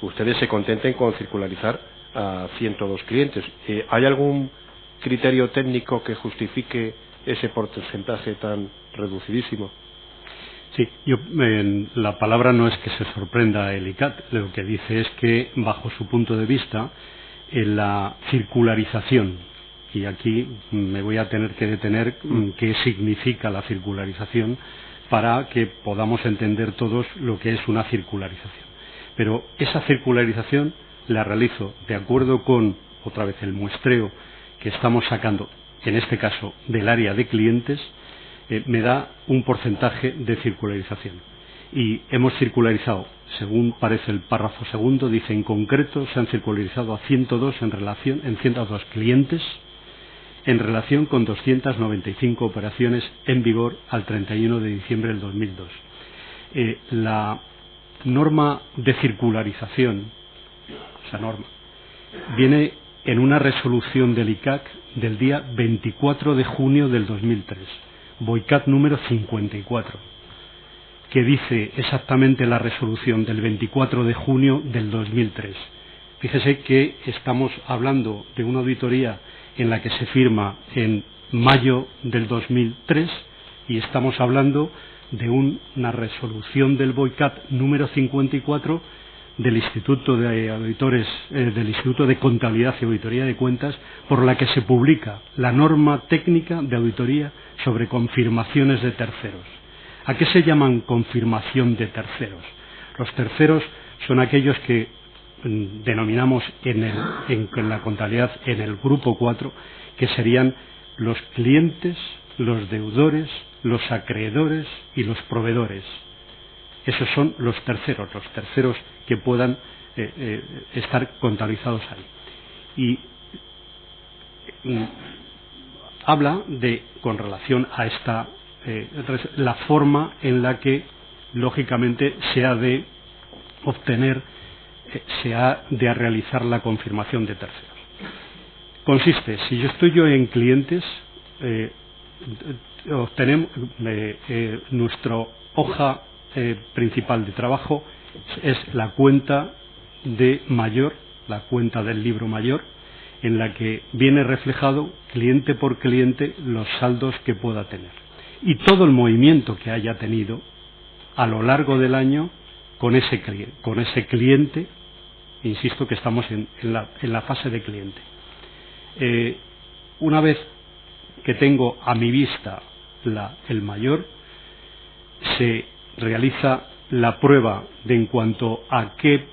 ustedes se contenten con circularizar a 102 clientes. ¿Hay algún criterio técnico que justifique ese porcentaje tan reducidísimo? Sí, la palabra no es que se sorprenda el ICAT, lo que dice es que, bajo su punto de vista, en la circularización, y aquí me voy a tener que detener qué significa la circularización para que podamos entender todos lo que es una circularización. Pero esa circularización la realizo de acuerdo con, otra vez, el muestreo que estamos sacando, en este caso, del área de clientes. Me da un porcentaje de circularización, y hemos circularizado, según parece el párrafo segundo, dice: en concreto se han circularizado a 102 en 102 clientes en relación con 295 operaciones en vigor al 31 de diciembre del 2002. La norma de circularización, esa norma, viene en una resolución del ICAC del día 24 de junio del 2003, BOICAT número 54, que dice exactamente la resolución del 24 de junio del 2003. Fíjese que estamos hablando de una auditoría en la que se firma en mayo del 2003, y estamos hablando de una resolución del BOICAT número 54 del Instituto de Auditores, del Instituto de Contabilidad y Auditoría de Cuentas, por la que se publica la norma técnica de auditoría sobre confirmaciones de terceros. ¿A qué se llaman confirmación de terceros? Los terceros son aquellos que denominamos en la contabilidad en el grupo 4, que serían los clientes, los deudores, los acreedores y los proveedores. Esos son los terceros que puedan estar contabilizados ahí. Y habla de, con relación a esta, la forma en la que, lógicamente, se ha de obtener, se ha de realizar la confirmación de terceros. Consiste, si yo estoy en clientes, obtenemos nuestra hoja principal de trabajo es la cuenta de mayor, la cuenta del libro mayor, en la que viene reflejado cliente por cliente los saldos que pueda tener y todo el movimiento que haya tenido a lo largo del año con ese cliente. Insisto que estamos en la fase de cliente. Una vez que tengo a mi vista el mayor, se realiza la prueba de en cuanto a qué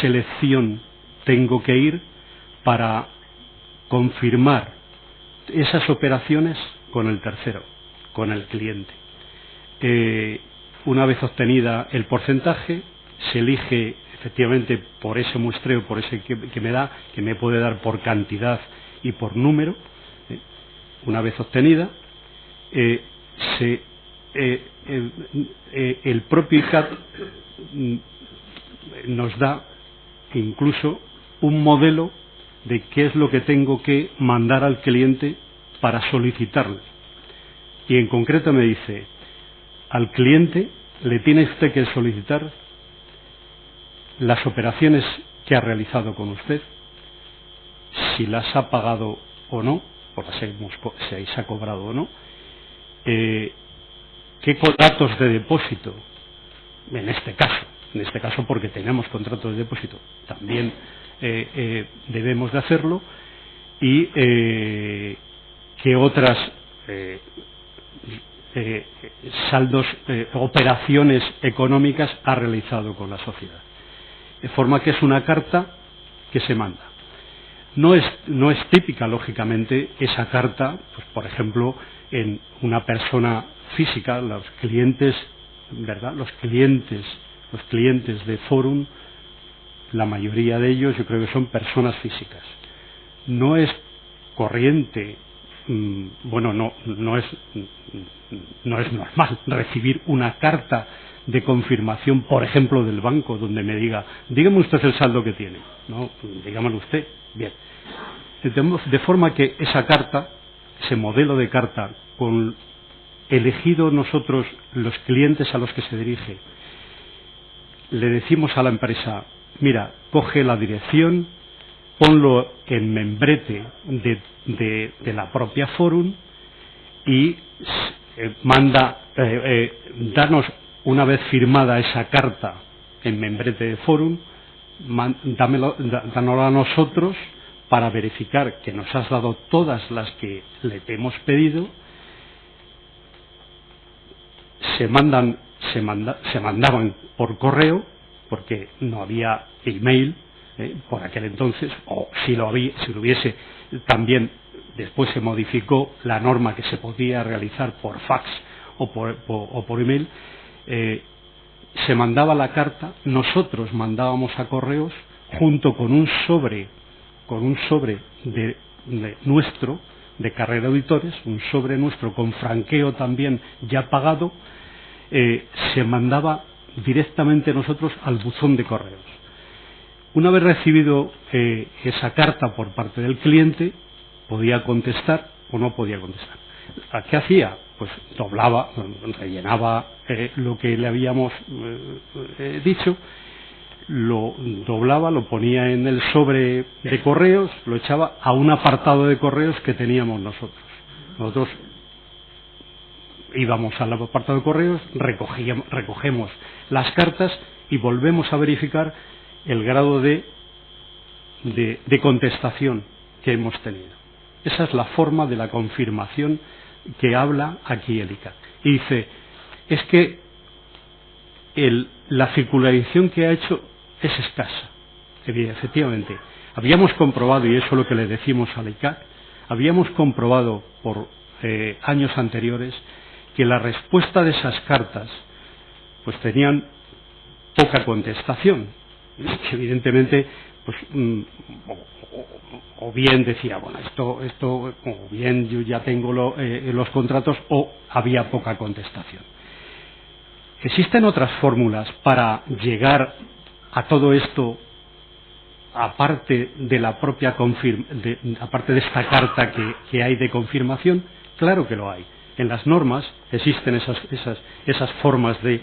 selección tengo que ir para confirmar esas operaciones con el tercero, con el cliente. Una vez obtenida el porcentaje, se elige efectivamente por ese muestreo, por ese que me da, que me puede dar por cantidad y por número. Una vez obtenida, el propio ICAT nos da incluso un modelo de qué es lo que tengo que mandar al cliente para solicitarle. Y en concreto me dice, al cliente le tiene usted que solicitar las operaciones que ha realizado con usted, si las ha pagado o no, o si se ha cobrado o no, qué contratos de depósito, en este caso porque tenemos contratos de depósito, también debemos de hacerlo, y qué otras saldos, operaciones económicas ha realizado con la sociedad. De forma que es una carta que se manda. No es típica, lógicamente, esa carta, pues, por ejemplo, en una persona física, los clientes, ¿verdad? Los clientes de Forum, la mayoría de ellos yo creo que son personas físicas. No es corriente, no es normal recibir una carta de confirmación, por ejemplo, del banco, donde me diga, dígame usted el saldo que tiene. No, dígamelo usted. Bien. De forma que esa carta, ese modelo de carta, con elegido nosotros los clientes a los que se dirige, le decimos a la empresa, mira, coge la dirección, ponlo en membrete de la propia Forum y danos, una vez firmada esa carta en membrete de Forum, dánosla a nosotros para verificar que nos has dado todas las que le hemos pedido. Se mandaban por correo, porque no había email por aquel entonces, o si lo hubiese, también después se modificó la norma que se podía realizar por fax o por email. Se mandaba la carta, nosotros mandábamos a correos junto con un sobre nuestro de Carrera Auditores, un sobre nuestro con franqueo también ya pagado, se mandaba directamente nosotros al buzón de correos. Una vez recibido esa carta por parte del cliente, podía contestar o no podía contestar. ¿Qué hacía? Pues doblaba, rellenaba lo que le habíamos dicho, lo doblaba, lo ponía en el sobre de correos, lo echaba a un apartado de correos que teníamos nosotros. Nosotros íbamos al apartado de correos, recogemos las cartas y volvemos a verificar el grado de contestación que hemos tenido. Esa es la forma de la confirmación que habla aquí el ICAT. Y dice, es que la circularización que ha hecho es escasa. Efectivamente, habíamos comprobado, y eso es lo que le decimos al ICAT, habíamos comprobado por años anteriores que la respuesta de esas cartas pues tenían poca contestación. Evidentemente, pues o bien decía, bueno, esto o bien yo ya tengo los contratos, o había poca contestación. Existen otras fórmulas para llegar a todo esto, aparte de la propia aparte de esta carta que hay de confirmación. Claro que lo hay. En las normas existen esas formas de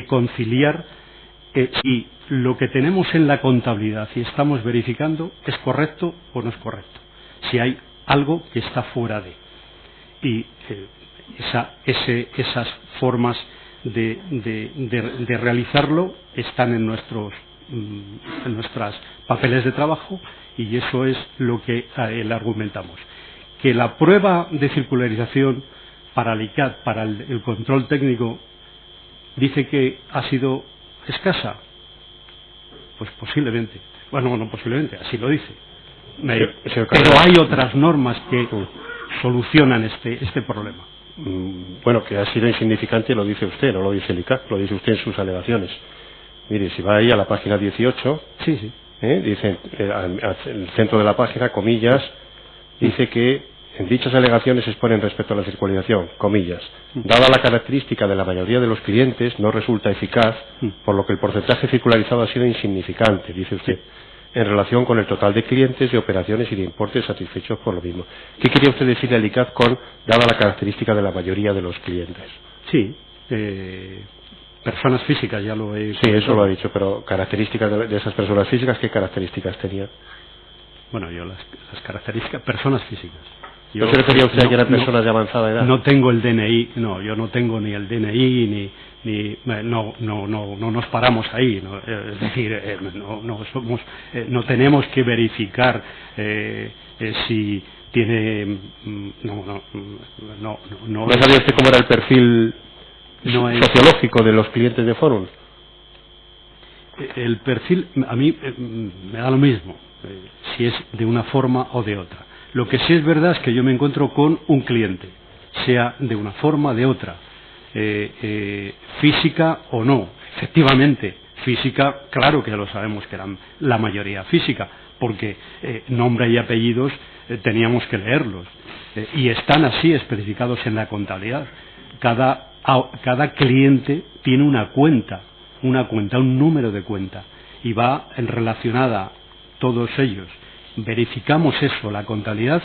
conciliar si lo que tenemos en la contabilidad y estamos verificando es correcto o no es correcto, si hay algo que está fuera de. Y esas formas de realizarlo están en nuestros papeles de trabajo, y eso es lo que le argumentamos. Que la prueba de circularización para el ICAT, para el control técnico, dice que ha sido escasa. Pues posiblemente. Bueno, no posiblemente, así lo dice. Pero hay otras normas que solucionan este problema. Bueno, que ha sido insignificante lo dice usted, no lo dice el ICAT, lo dice usted en sus alegaciones. Mire, si va ahí a la página 18, Sí, sí. dice, el centro de la página, comillas, dice que en dichas alegaciones se exponen respecto a la circularización, comillas, dada la característica de la mayoría de los clientes, no resulta eficaz, por lo que el porcentaje circularizado ha sido insignificante, dice usted, en relación con el total de clientes, de operaciones y de importes satisfechos por lo mismo. ¿Qué quería usted decirle al ICAT con dada la característica de la mayoría de los clientes? Sí, personas físicas, ya lo he... Sí, eso lo ha dicho, pero características de esas personas físicas, ¿qué características tenían? Bueno, yo las características, personas físicas. ¿No se refería usted a que eran personas de avanzada edad? No tengo el DNI, no, yo no tengo ni el DNI, no nos paramos ahí, ¿no? Es decir, no tenemos que verificar si tiene... ¿No sabía usted cómo era el perfil sociológico de los clientes de Forum? El perfil, a mí me da lo mismo, si es de una forma o de otra. Lo que sí es verdad es que yo me encuentro con un cliente, sea de una forma o de otra, física o no. Efectivamente, física, claro que lo sabemos que eran la mayoría física, porque nombre y apellidos teníamos que leerlos, y están así especificados en la contabilidad. Cada cliente tiene una cuenta, un número de cuenta, y va relacionada todos ellos. Verificamos eso, la contabilidad,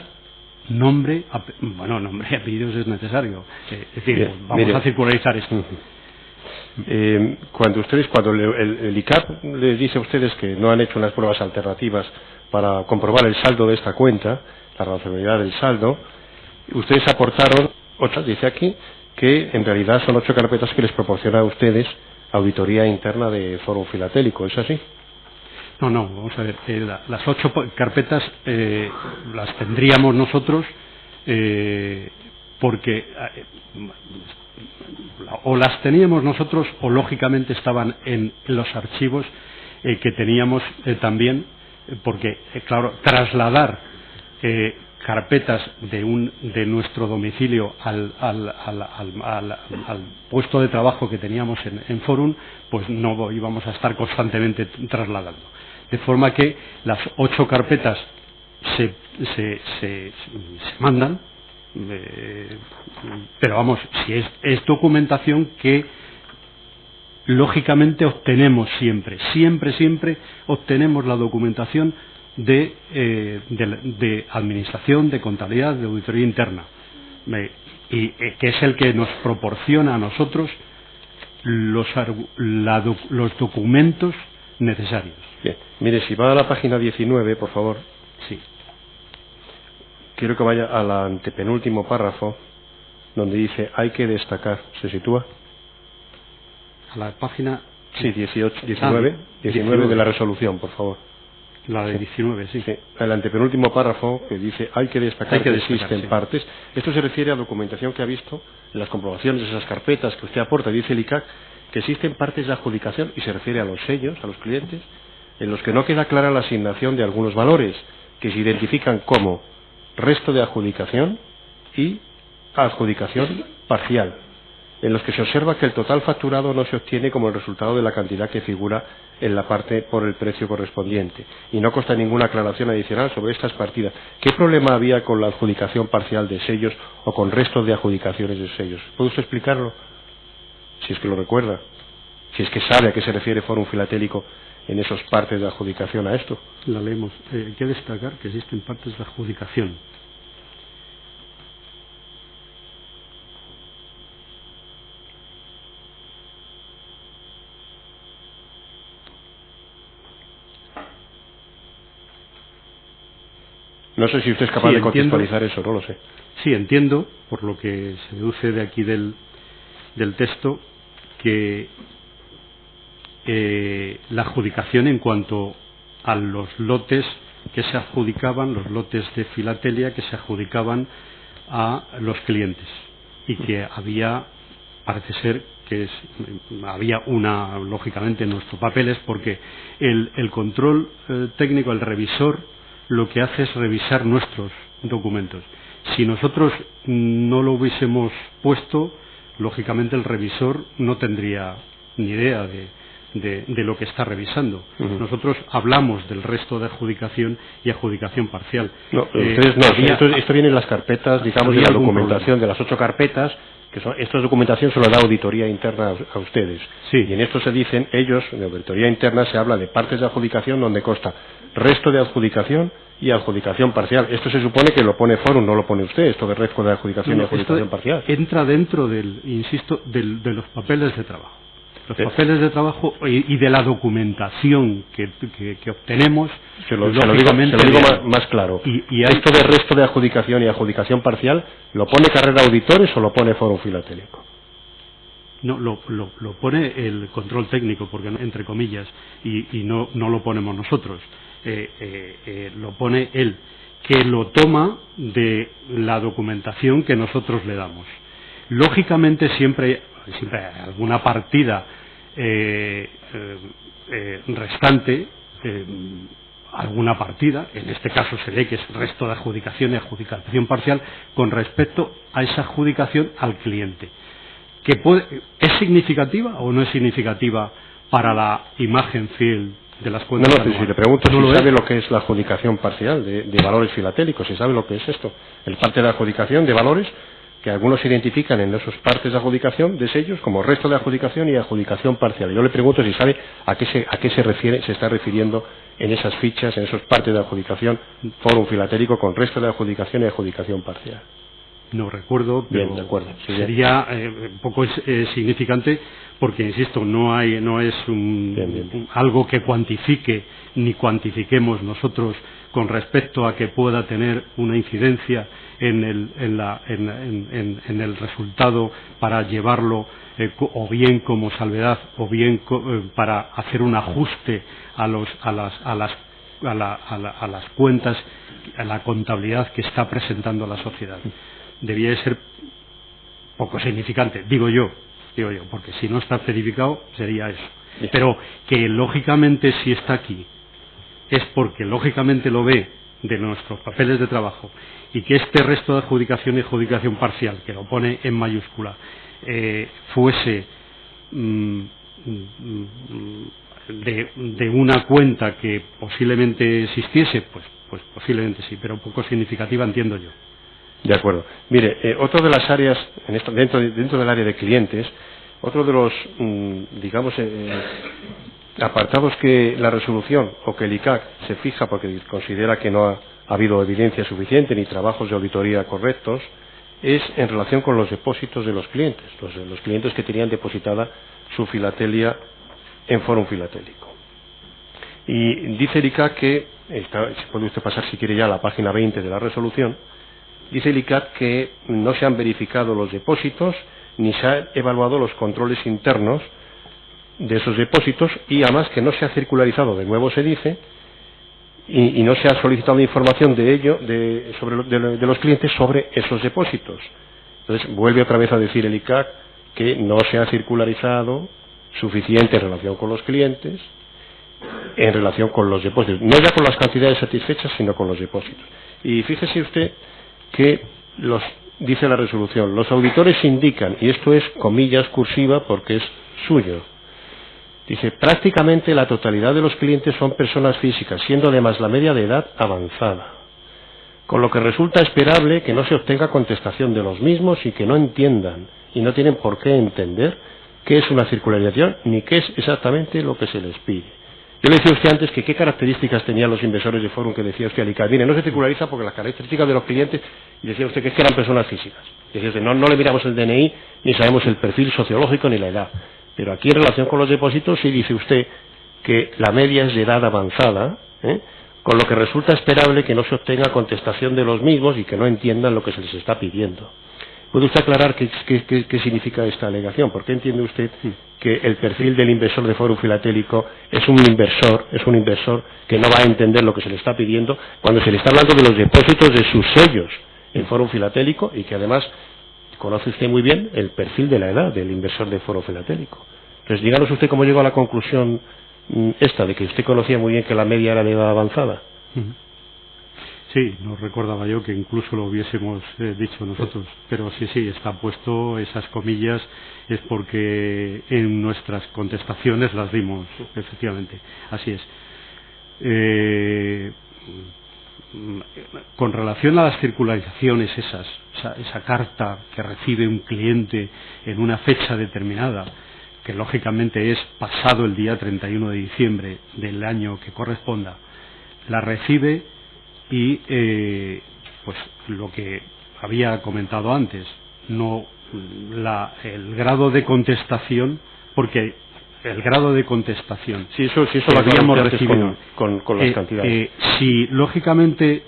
nombre y apellidos es necesario. Es decir, bien, vamos a circularizar esto. Cuando el ICAP les dice a ustedes que no han hecho unas pruebas alternativas para comprobar el saldo de esta cuenta, la razonabilidad del saldo, ustedes aportaron 8, dice aquí, que en realidad son 8 carpetas que les proporciona a ustedes auditoría interna de Fórum Filatélico, ¿es así? No, vamos a ver, las 8 carpetas las tendríamos nosotros porque o las teníamos nosotros o lógicamente estaban en los archivos que teníamos también, porque claro, trasladar carpetas de nuestro domicilio al puesto de trabajo que teníamos en Forum, pues no íbamos a estar constantemente trasladando. De forma que las 8 carpetas se mandan, pero vamos, si es documentación que lógicamente obtenemos siempre obtenemos la documentación de administración, de contabilidad, de auditoría interna, y que es el que nos proporciona a nosotros los documentos necesarios. Bien, mire, si va a la página 19, por favor. Sí. Quiero que vaya al antepenúltimo párrafo, donde dice hay que destacar. ¿Se sitúa? A la página... Sí, 19 de la resolución, por favor. La de 19, sí. El antepenúltimo párrafo que dice hay que destacar que existen partes. Esto se refiere a documentación que ha visto en las comprobaciones de esas carpetas que usted aporta. Dice el ICAC que existen partes de adjudicación, y se refiere a los sellos, a los clientes, en los que no queda clara la asignación de algunos valores, que se identifican como resto de adjudicación y adjudicación parcial, en los que se observa que el total facturado no se obtiene como el resultado de la cantidad que figura en la parte por el precio correspondiente, y no consta ninguna aclaración adicional sobre estas partidas. ¿Qué problema había con la adjudicación parcial de sellos o con restos de adjudicaciones de sellos? ¿Puede usted explicarlo? Si es que lo recuerda, si es que sabe a qué se refiere Fórum Filatélico en esas partes de adjudicación a esto. La leemos. Hay que destacar que existen partes de adjudicación. No sé si usted es capaz de contextualizar eso, no lo sé. Sí, entiendo, por lo que se deduce de aquí del texto, que la adjudicación en cuanto a los lotes que se adjudicaban, los lotes de filatelia que se adjudicaban a los clientes, y que había, parece ser que había lógicamente en nuestros papeles, porque el control técnico, el revisor, lo que hace es revisar nuestros documentos. Si nosotros no lo hubiésemos puesto, lógicamente el revisor no tendría ni idea de lo que está revisando. Nosotros hablamos del resto de adjudicación y adjudicación parcial. No, ustedes no. Esto viene en las carpetas, digamos, de la documentación de las 8 carpetas, que son, esta documentación se lo da auditoría interna a ustedes. Sí. Y en esto se dicen, ellos, en auditoría interna se habla de partes de adjudicación donde consta resto de adjudicación y adjudicación parcial. Esto se supone que lo pone Forum, no lo pone usted, esto de resto de adjudicación y adjudicación parcial. Entra dentro del, insisto, de los papeles de trabajo. Los papeles de trabajo y de la documentación que obtenemos. Se lo digo más claro. Y esto de resto de adjudicación y adjudicación parcial, ¿lo pone Carrera Auditores o lo pone Forum Filatélico? No, lo pone el control técnico, porque entre comillas, y no lo ponemos nosotros. Lo pone él, que lo toma de la documentación que nosotros le damos. Lógicamente siempre hay alguna partida restante, alguna partida, en este caso se ve que es resto de adjudicación y adjudicación parcial con respecto a esa adjudicación al cliente. ¿Es significativa o no es significativa para la imagen fiel de las cuentas? No, si le pregunto si sabe lo que es la adjudicación parcial de valores filatélicos, si sabe lo que es esto, el parte de adjudicación de valores, que algunos se identifican en esos partes de adjudicación de sellos como resto de adjudicación y adjudicación parcial. Yo le pregunto si sabe a qué se está refiriendo en esas fichas, en esos partes de adjudicación, Forum Filatélico con resto de adjudicación y adjudicación parcial. No recuerdo, pero bien, de acuerdo. Sí, sería poco significante porque, insisto, no es algo que cuantifique ni cuantifiquemos nosotros con respecto a que pueda tener una incidencia en el resultado para llevarlo o bien como salvedad o bien para hacer un ajuste a las cuentas, a la contabilidad que está presentando la sociedad. Debía de ser poco significante, digo yo, porque si no está certificado sería eso. Pero que lógicamente si está aquí es porque lógicamente lo ve de nuestros papeles de trabajo y que este resto de adjudicación y adjudicación parcial, que lo pone en mayúscula, fuese de una cuenta que posiblemente existiese, pues posiblemente sí, pero poco significativa, entiendo yo. De acuerdo. Mire, otro de las áreas, dentro del área de clientes, otro de los, apartados que la resolución o que el ICAC se fija porque considera que no ha habido evidencia suficiente ni trabajos de auditoría correctos, es en relación con los depósitos de los clientes, los clientes que tenían depositada su filatelia en Forum Filatélico. Y dice el ICAC que, si puede usted pasar si quiere ya a la página 20 de la resolución, dice el ICAC que no se han verificado los depósitos ni se han evaluado los controles internos de esos depósitos y además que no se ha circularizado, de nuevo se dice, y no se ha solicitado información de ello, de los clientes sobre esos depósitos. Entonces vuelve otra vez a decir el ICAC que no se ha circularizado suficiente en relación con los clientes, en relación con los depósitos, no ya con las cantidades satisfechas, sino con los depósitos. Y fíjese usted que dice la resolución, los auditores indican, y esto es comillas cursiva porque es suyo, dice, prácticamente la totalidad de los clientes son personas físicas, siendo además la media de edad avanzada, con lo que resulta esperable que no se obtenga contestación de los mismos y que no entiendan, y no tienen por qué entender qué es una circularización ni qué es exactamente lo que se les pide. Yo le decía a usted antes que qué características tenían los inversores de Forum, que decía usted al ICAC. Mire, no se circulariza porque las características de los clientes, y decía usted que eran personas físicas. Decía usted, no le miramos el DNI, ni sabemos el perfil sociológico ni la edad. Pero aquí en relación con los depósitos sí dice usted que la media es de edad avanzada, con lo que resulta esperable que no se obtenga contestación de los mismos y que no entiendan lo que se les está pidiendo. ¿Puede usted aclarar qué significa esta alegación? ¿Por qué entiende usted que el perfil del inversor de Forum Filatélico es un inversor que no va a entender lo que se le está pidiendo cuando se le está hablando de los depósitos de sus sellos en Forum Filatélico y que además conoce usted muy bien el perfil de la edad del inversor de Forum Filatélico? Entonces, díganos usted cómo llegó a la conclusión de que usted conocía muy bien que la media era de edad avanzada. Sí, Sí, no recordaba yo que incluso lo hubiésemos dicho nosotros, pero sí, está puesto esas comillas, es porque en nuestras contestaciones las dimos, efectivamente, así es. Con relación a las circularizaciones esa carta que recibe un cliente en una fecha determinada, que lógicamente es pasado el día 31 de diciembre del año que corresponda, la recibe y pues lo que había comentado antes, no el grado de contestación, porque el grado de contestación sí, eso lo habíamos recibido con las cantidades. Si lógicamente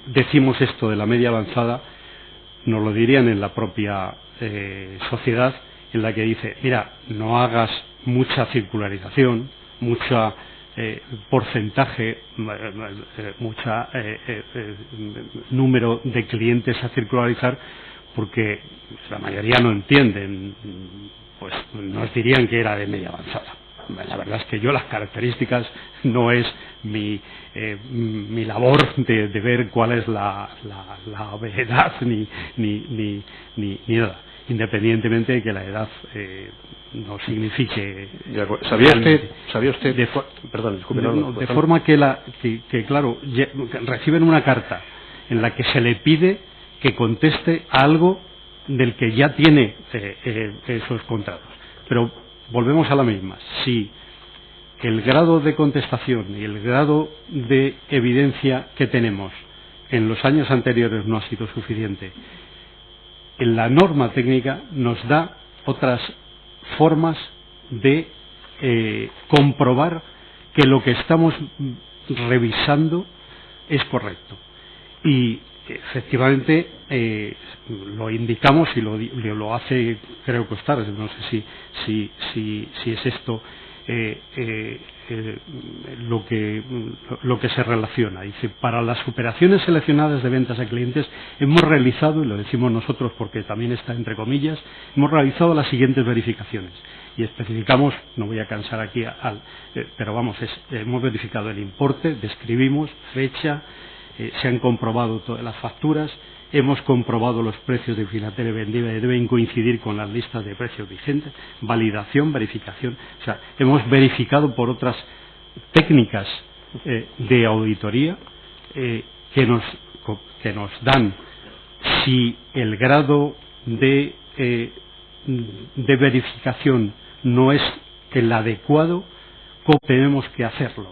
decimos esto de la media avanzada, nos lo dirían en la propia sociedad, en la que dice, mira, no hagas mucha circularización, mucha porcentaje, mucha número de clientes a circularizar, porque la mayoría no entienden, pues nos dirían que era de media avanzada. La verdad es que yo las características no es mi labor de ver cuál es la edad ni nada, independientemente de que la edad no signifique. ¿Sabía usted? Perdón, disculpe, de forma que claro, reciben una carta en la que se le pide que conteste a algo del que ya tiene esos contratos. Pero volvemos a la misma. Si el grado de contestación y el grado de evidencia que tenemos en los años anteriores no ha sido suficiente, en la norma técnica nos da otras formas de comprobar que lo que estamos revisando es correcto. Y efectivamente lo indicamos y lo hace, creo que está, no sé si es esto lo que se relaciona. Dice, para las operaciones seleccionadas de ventas a clientes hemos realizado, y lo decimos nosotros porque también está entre comillas, hemos realizado las siguientes verificaciones y especificamos, no voy a cansar aquí pero vamos, hemos verificado el importe, describimos fecha, se han comprobado todas las facturas, hemos comprobado los precios de filatelia vendida y deben coincidir con las listas de precios vigentes, validación, verificación, o sea, hemos verificado por otras técnicas de auditoría que nos dan si el grado de verificación no es el adecuado, cómo tenemos que hacerlo.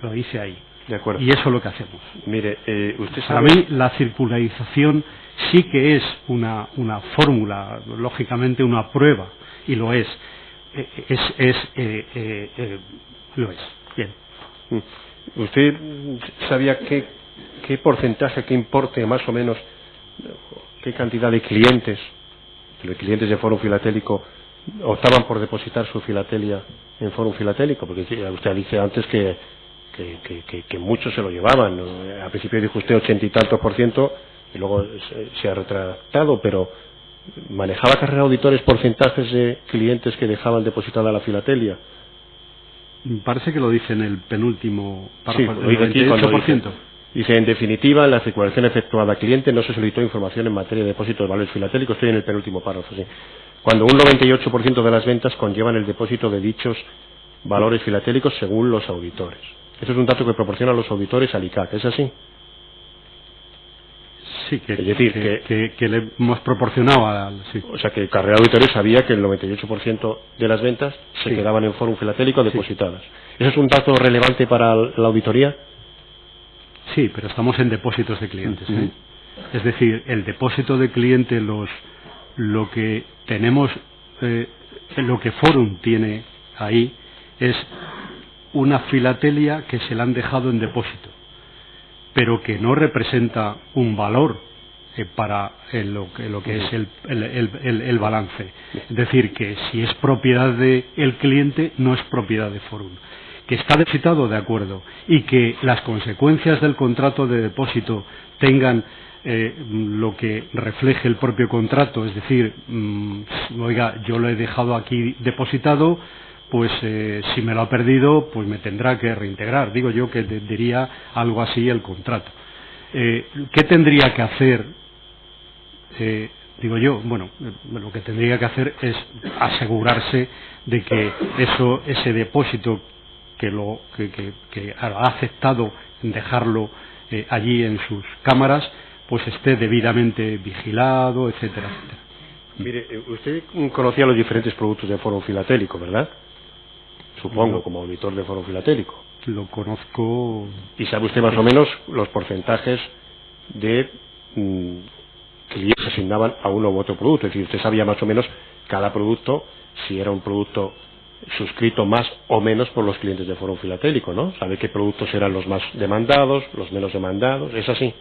Lo dice ahí. De acuerdo. Y eso es lo que hacemos. Mire, usted sabe... Para mí la circularización sí que es una fórmula, lógicamente una prueba, y lo es. Lo es. Bien. ¿Usted sabía qué porcentaje, qué importe más o menos, qué cantidad de clientes de Fórum Filatélico optaban por depositar su filatelia en Fórum Filatélico? Porque usted dice antes que muchos se lo llevaban, ¿no? Al principio dijo usted 80 y tantos %, y luego se ha retractado, pero ¿manejaba Carrera Auditores porcentajes de clientes que dejaban depositada la filatelia? Parece que lo dice en el penúltimo párrafo, sí, el 98%. Dice, en definitiva, en la circulación efectuada a cliente no se solicitó información en materia de depósito de valores filatélicos. Estoy en el penúltimo párrafo, sí. Cuando un 98% de las ventas conllevan el depósito de dichos valores filatélicos según los auditores. Eso es un dato que proporcionan los auditores al ICAC, ¿es así? Sí, que le hemos proporcionado sí. O sea que Carrera Auditores sabía que el 98% de las ventas se quedaban en Fórum Filatélico depositadas. ¿Eso es un dato relevante para la auditoría? Sí, pero estamos en depósitos de clientes. Es decir, el depósito de cliente, lo que tenemos, lo que Fórum tiene ahí es una filatelia que se la han dejado en depósito, pero que no representa un valor para lo que es el balance. Es decir, que si es propiedad del cliente, no es propiedad de Fórum. Que está depositado, de acuerdo, y que las consecuencias del contrato de depósito tengan lo que refleje el propio contrato, es decir, oiga, yo lo he dejado aquí depositado, pues si me lo ha perdido, pues me tendrá que reintegrar. Digo yo que diría algo así el contrato. ¿Qué tendría que hacer? Digo yo, bueno, lo que tendría que hacer es asegurarse de que ese depósito que ha aceptado dejarlo allí en sus cámaras, pues esté debidamente vigilado, etcétera, etcétera. Mire, usted conocía los diferentes productos de Fórum Filatélico, ¿verdad? Supongo, como auditor de Fórum Filatélico. Lo conozco. ¿Y sabe usted más o menos los porcentajes de que se asignaban a uno u otro producto? Es decir, usted sabía más o menos cada producto, si era un producto suscrito más o menos por los clientes de Fórum Filatélico, ¿no? Sabe qué productos eran los más demandados, los menos demandados, ¿es así?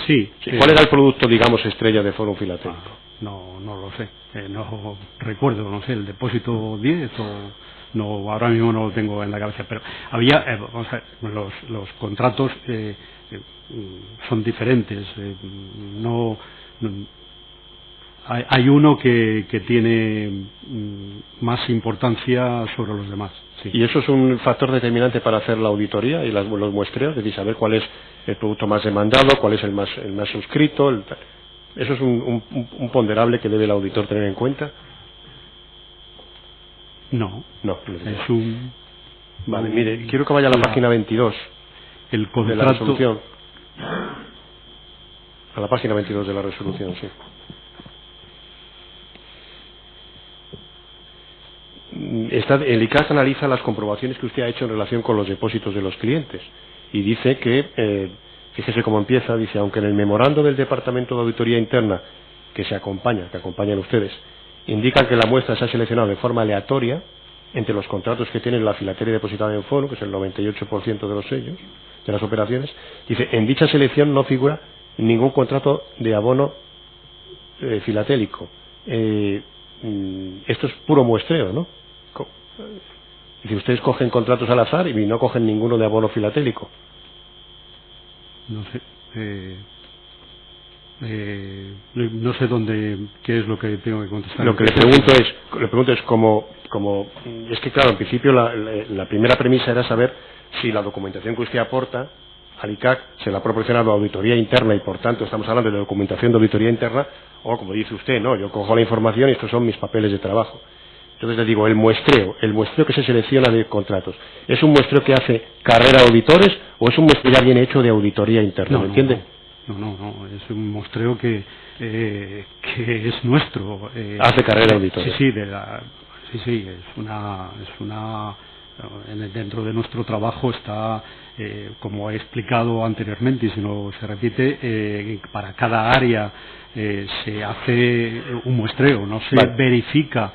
Sí. ¿Cuál era el producto, digamos, estrella de Fórum Filatélico? No lo sé, no recuerdo, no sé, el depósito 10 o no, ahora mismo no lo tengo en la cabeza, pero había, vamos a ver, los contratos son diferentes, hay uno que tiene más importancia sobre los demás. Sí. ¿Y eso es un factor determinante para hacer la auditoría y los muestreos? Es decir, saber cuál es el producto más demandado, cuál es el más suscrito. ¿Eso es un ponderable que debe el auditor tener en cuenta? No. Es un... Vale, mire, quiero que vaya a la página 22 el contrato... de la resolución. A la página 22 de la resolución, sí. El ICAC analiza las comprobaciones que usted ha hecho en relación con los depósitos de los clientes y dice que, fíjese cómo empieza, dice, aunque en el memorando del Departamento de Auditoría Interna que acompañan ustedes, indican que la muestra se ha seleccionado de forma aleatoria entre los contratos que tiene la filatelia depositada en Fórum, que es el 98% de los sellos, de las operaciones, dice, en dicha selección no figura ningún contrato de abono filatélico. Esto es puro muestreo, ¿no? Si ustedes cogen contratos al azar y no cogen ninguno de abono filatélico. No sé. No sé qué es lo que tengo que contestar. Lo que le pregunto es como es que claro, en principio la primera premisa era saber si la documentación que usted aporta al ICAC se la ha proporcionado a auditoría interna y por tanto estamos hablando de documentación de auditoría interna o como dice usted, no, yo cojo la información y estos son mis papeles de trabajo. Entonces le digo, el muestreo que se selecciona de contratos, ¿es un muestreo que hace carrera de auditores o es un muestreo ya bien hecho de auditoría interna? ¿Me entiende? No, es un muestreo que es nuestro. Hace carrera de auditores. Sí, es una dentro de nuestro trabajo está, como he explicado anteriormente y si no se repite, para cada área se hace un muestreo, no se verifica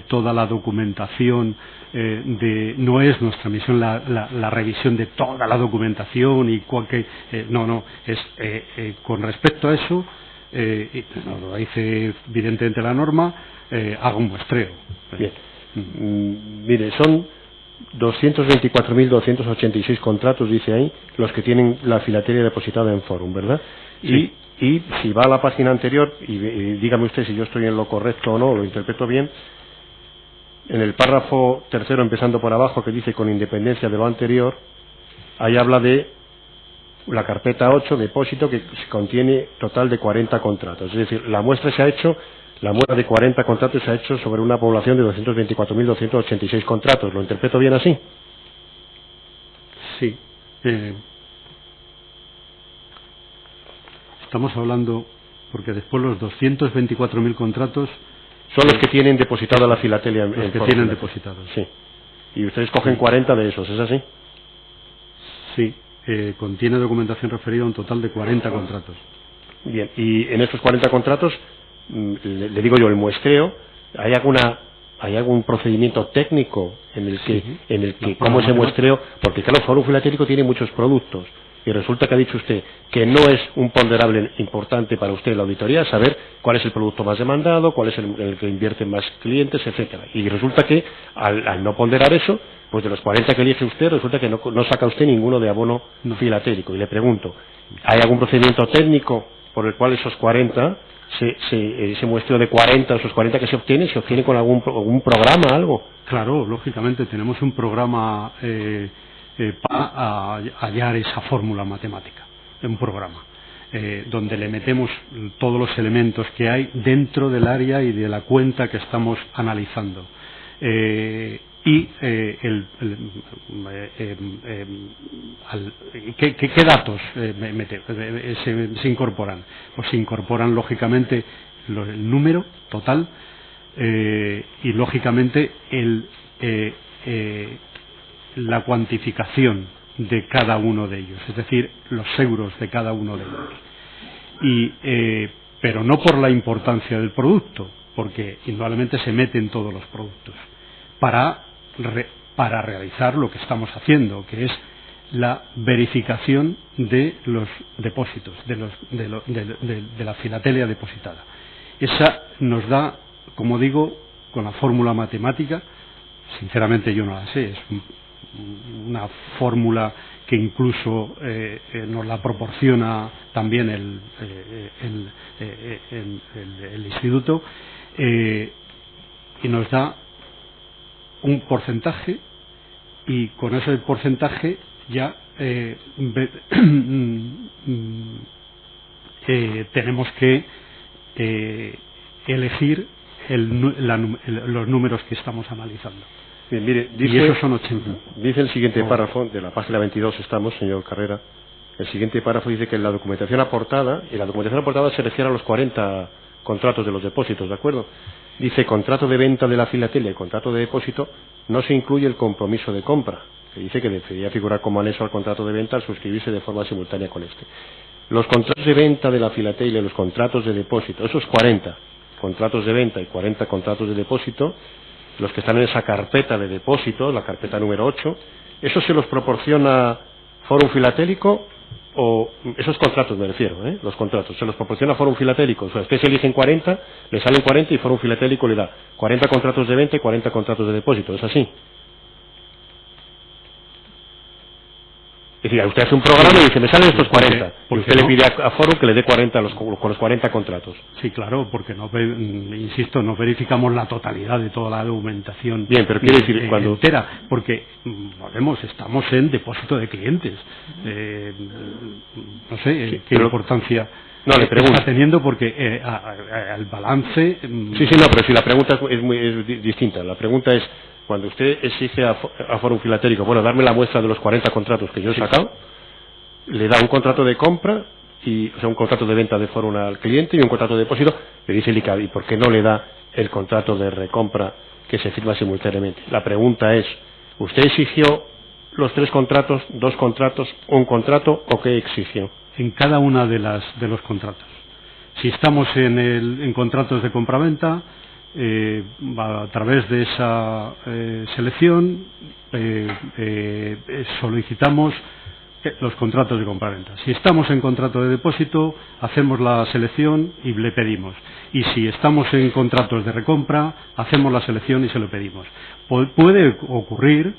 toda la documentación, no es nuestra misión la revisión de toda la documentación y es con respecto a eso, lo dice evidentemente la norma, hago un muestreo. Bien. Mire, son 224.286 contratos, dice ahí, los que tienen la filatelia depositada en Fórum, ¿verdad? Sí. Y si va a la página anterior, y dígame usted si yo estoy en lo correcto o no, lo interpreto bien, en el párrafo tercero, empezando por abajo, que dice con independencia de lo anterior, ahí habla de la carpeta 8, depósito, que contiene total de 40 contratos. Es decir, la muestra de 40 contratos se ha hecho sobre una población de 224.286 contratos. ¿Lo interpreto bien así? Sí. Estamos hablando, porque después los 224.000 contratos... Son los que tienen depositada la filatelia. Los que tienen depositados. Sí. Y ustedes cogen 40 de esos, ¿es así? Sí. Contiene documentación referida a un total de 40 contratos. Bien. Y en estos 40 contratos... le digo yo, el muestreo, ¿hay algún procedimiento técnico en el que cómo ese muestreo? Porque claro, el Fórum Filatélico tiene muchos productos y resulta que ha dicho usted que no es un ponderable importante para usted la auditoría saber cuál es el producto más demandado, cuál es el que invierte más clientes, etcétera. Y resulta que al no ponderar eso, pues de los 40 que elige usted, resulta que no saca usted ninguno de abono filatélico. Y le pregunto, ¿hay algún procedimiento técnico por el cual esos 40 ese muestreo de 40, esos 40 que se obtiene con algún programa, algo? Claro, lógicamente tenemos un programa para hallar esa fórmula matemática. un programa donde le metemos todos los elementos que hay dentro del área y de la cuenta que estamos analizando. ¿Qué datos se incorporan? Pues se incorporan lógicamente el número total y lógicamente la cuantificación de cada uno de ellos, es decir, los euros de cada uno de ellos. Pero no por la importancia del producto, porque indudablemente se meten todos los productos para realizar lo que estamos haciendo, que es la verificación de los depósitos, de la filatelia depositada. Esa nos da, como digo, con la fórmula matemática, sinceramente yo no la sé, es una fórmula que incluso nos la proporciona también el instituto, y nos da un porcentaje, y con ese porcentaje ya tenemos que elegir los números que estamos analizando. Bien, mire, y esos son 80. Dice el siguiente párrafo, de la página 22 estamos, señor Carrera. El siguiente párrafo dice que en la documentación aportada, y la documentación aportada se refiere a los 40 contratos de los depósitos, ¿de acuerdo? Dice, contrato de venta de la filatelia y contrato de depósito, no se incluye el compromiso de compra, que dice que debería figurar como anexo al contrato de venta al suscribirse de forma simultánea con este. Los contratos de venta de la filatelia y los contratos de depósito, esos 40 contratos de venta y 40 contratos de depósito, los que están en esa carpeta de depósito, la carpeta número 8, ¿eso se los proporciona Fórum Filatélico? O esos contratos me refiero, los contratos, se los proporciona Fórum Filatélico. O sea, ustedes eligen 40, le salen 40 y Fórum Filatélico le da 40 contratos de venta y 40 contratos de depósito, ¿es así? Es decir, usted hace un programa y dice, me salen estos 40, y usted le pide a Fórum que le dé 40 con los 40 contratos. Sí, claro, porque insisto, no verificamos la totalidad de toda la documentación. Bien, pero quiere decir cuando entera, porque estamos en depósito de clientes. No sé sí, qué importancia le pregunto. está teniendo, porque al balance. Sí, no, pero si la pregunta es distinta. La pregunta es, cuando usted exige a Fórum Filatélico, bueno, darme la muestra de los 40 contratos que yo he sacado, le da un contrato de compra, o sea, un contrato de venta de Fórum al cliente y un contrato de depósito, le dice el ICAD, ¿y por qué no le da el contrato de recompra que se firma simultáneamente? La pregunta es, ¿usted exigió los 3 contratos, 2 contratos, un contrato, o qué exigió? En cada una de los contratos. Si estamos en contratos de compraventa, a través de esa selección solicitamos los contratos de compraventa. Si estamos en contrato de depósito, hacemos la selección y le pedimos. Y si estamos en contratos de recompra, hacemos la selección y se lo pedimos. Puede ocurrir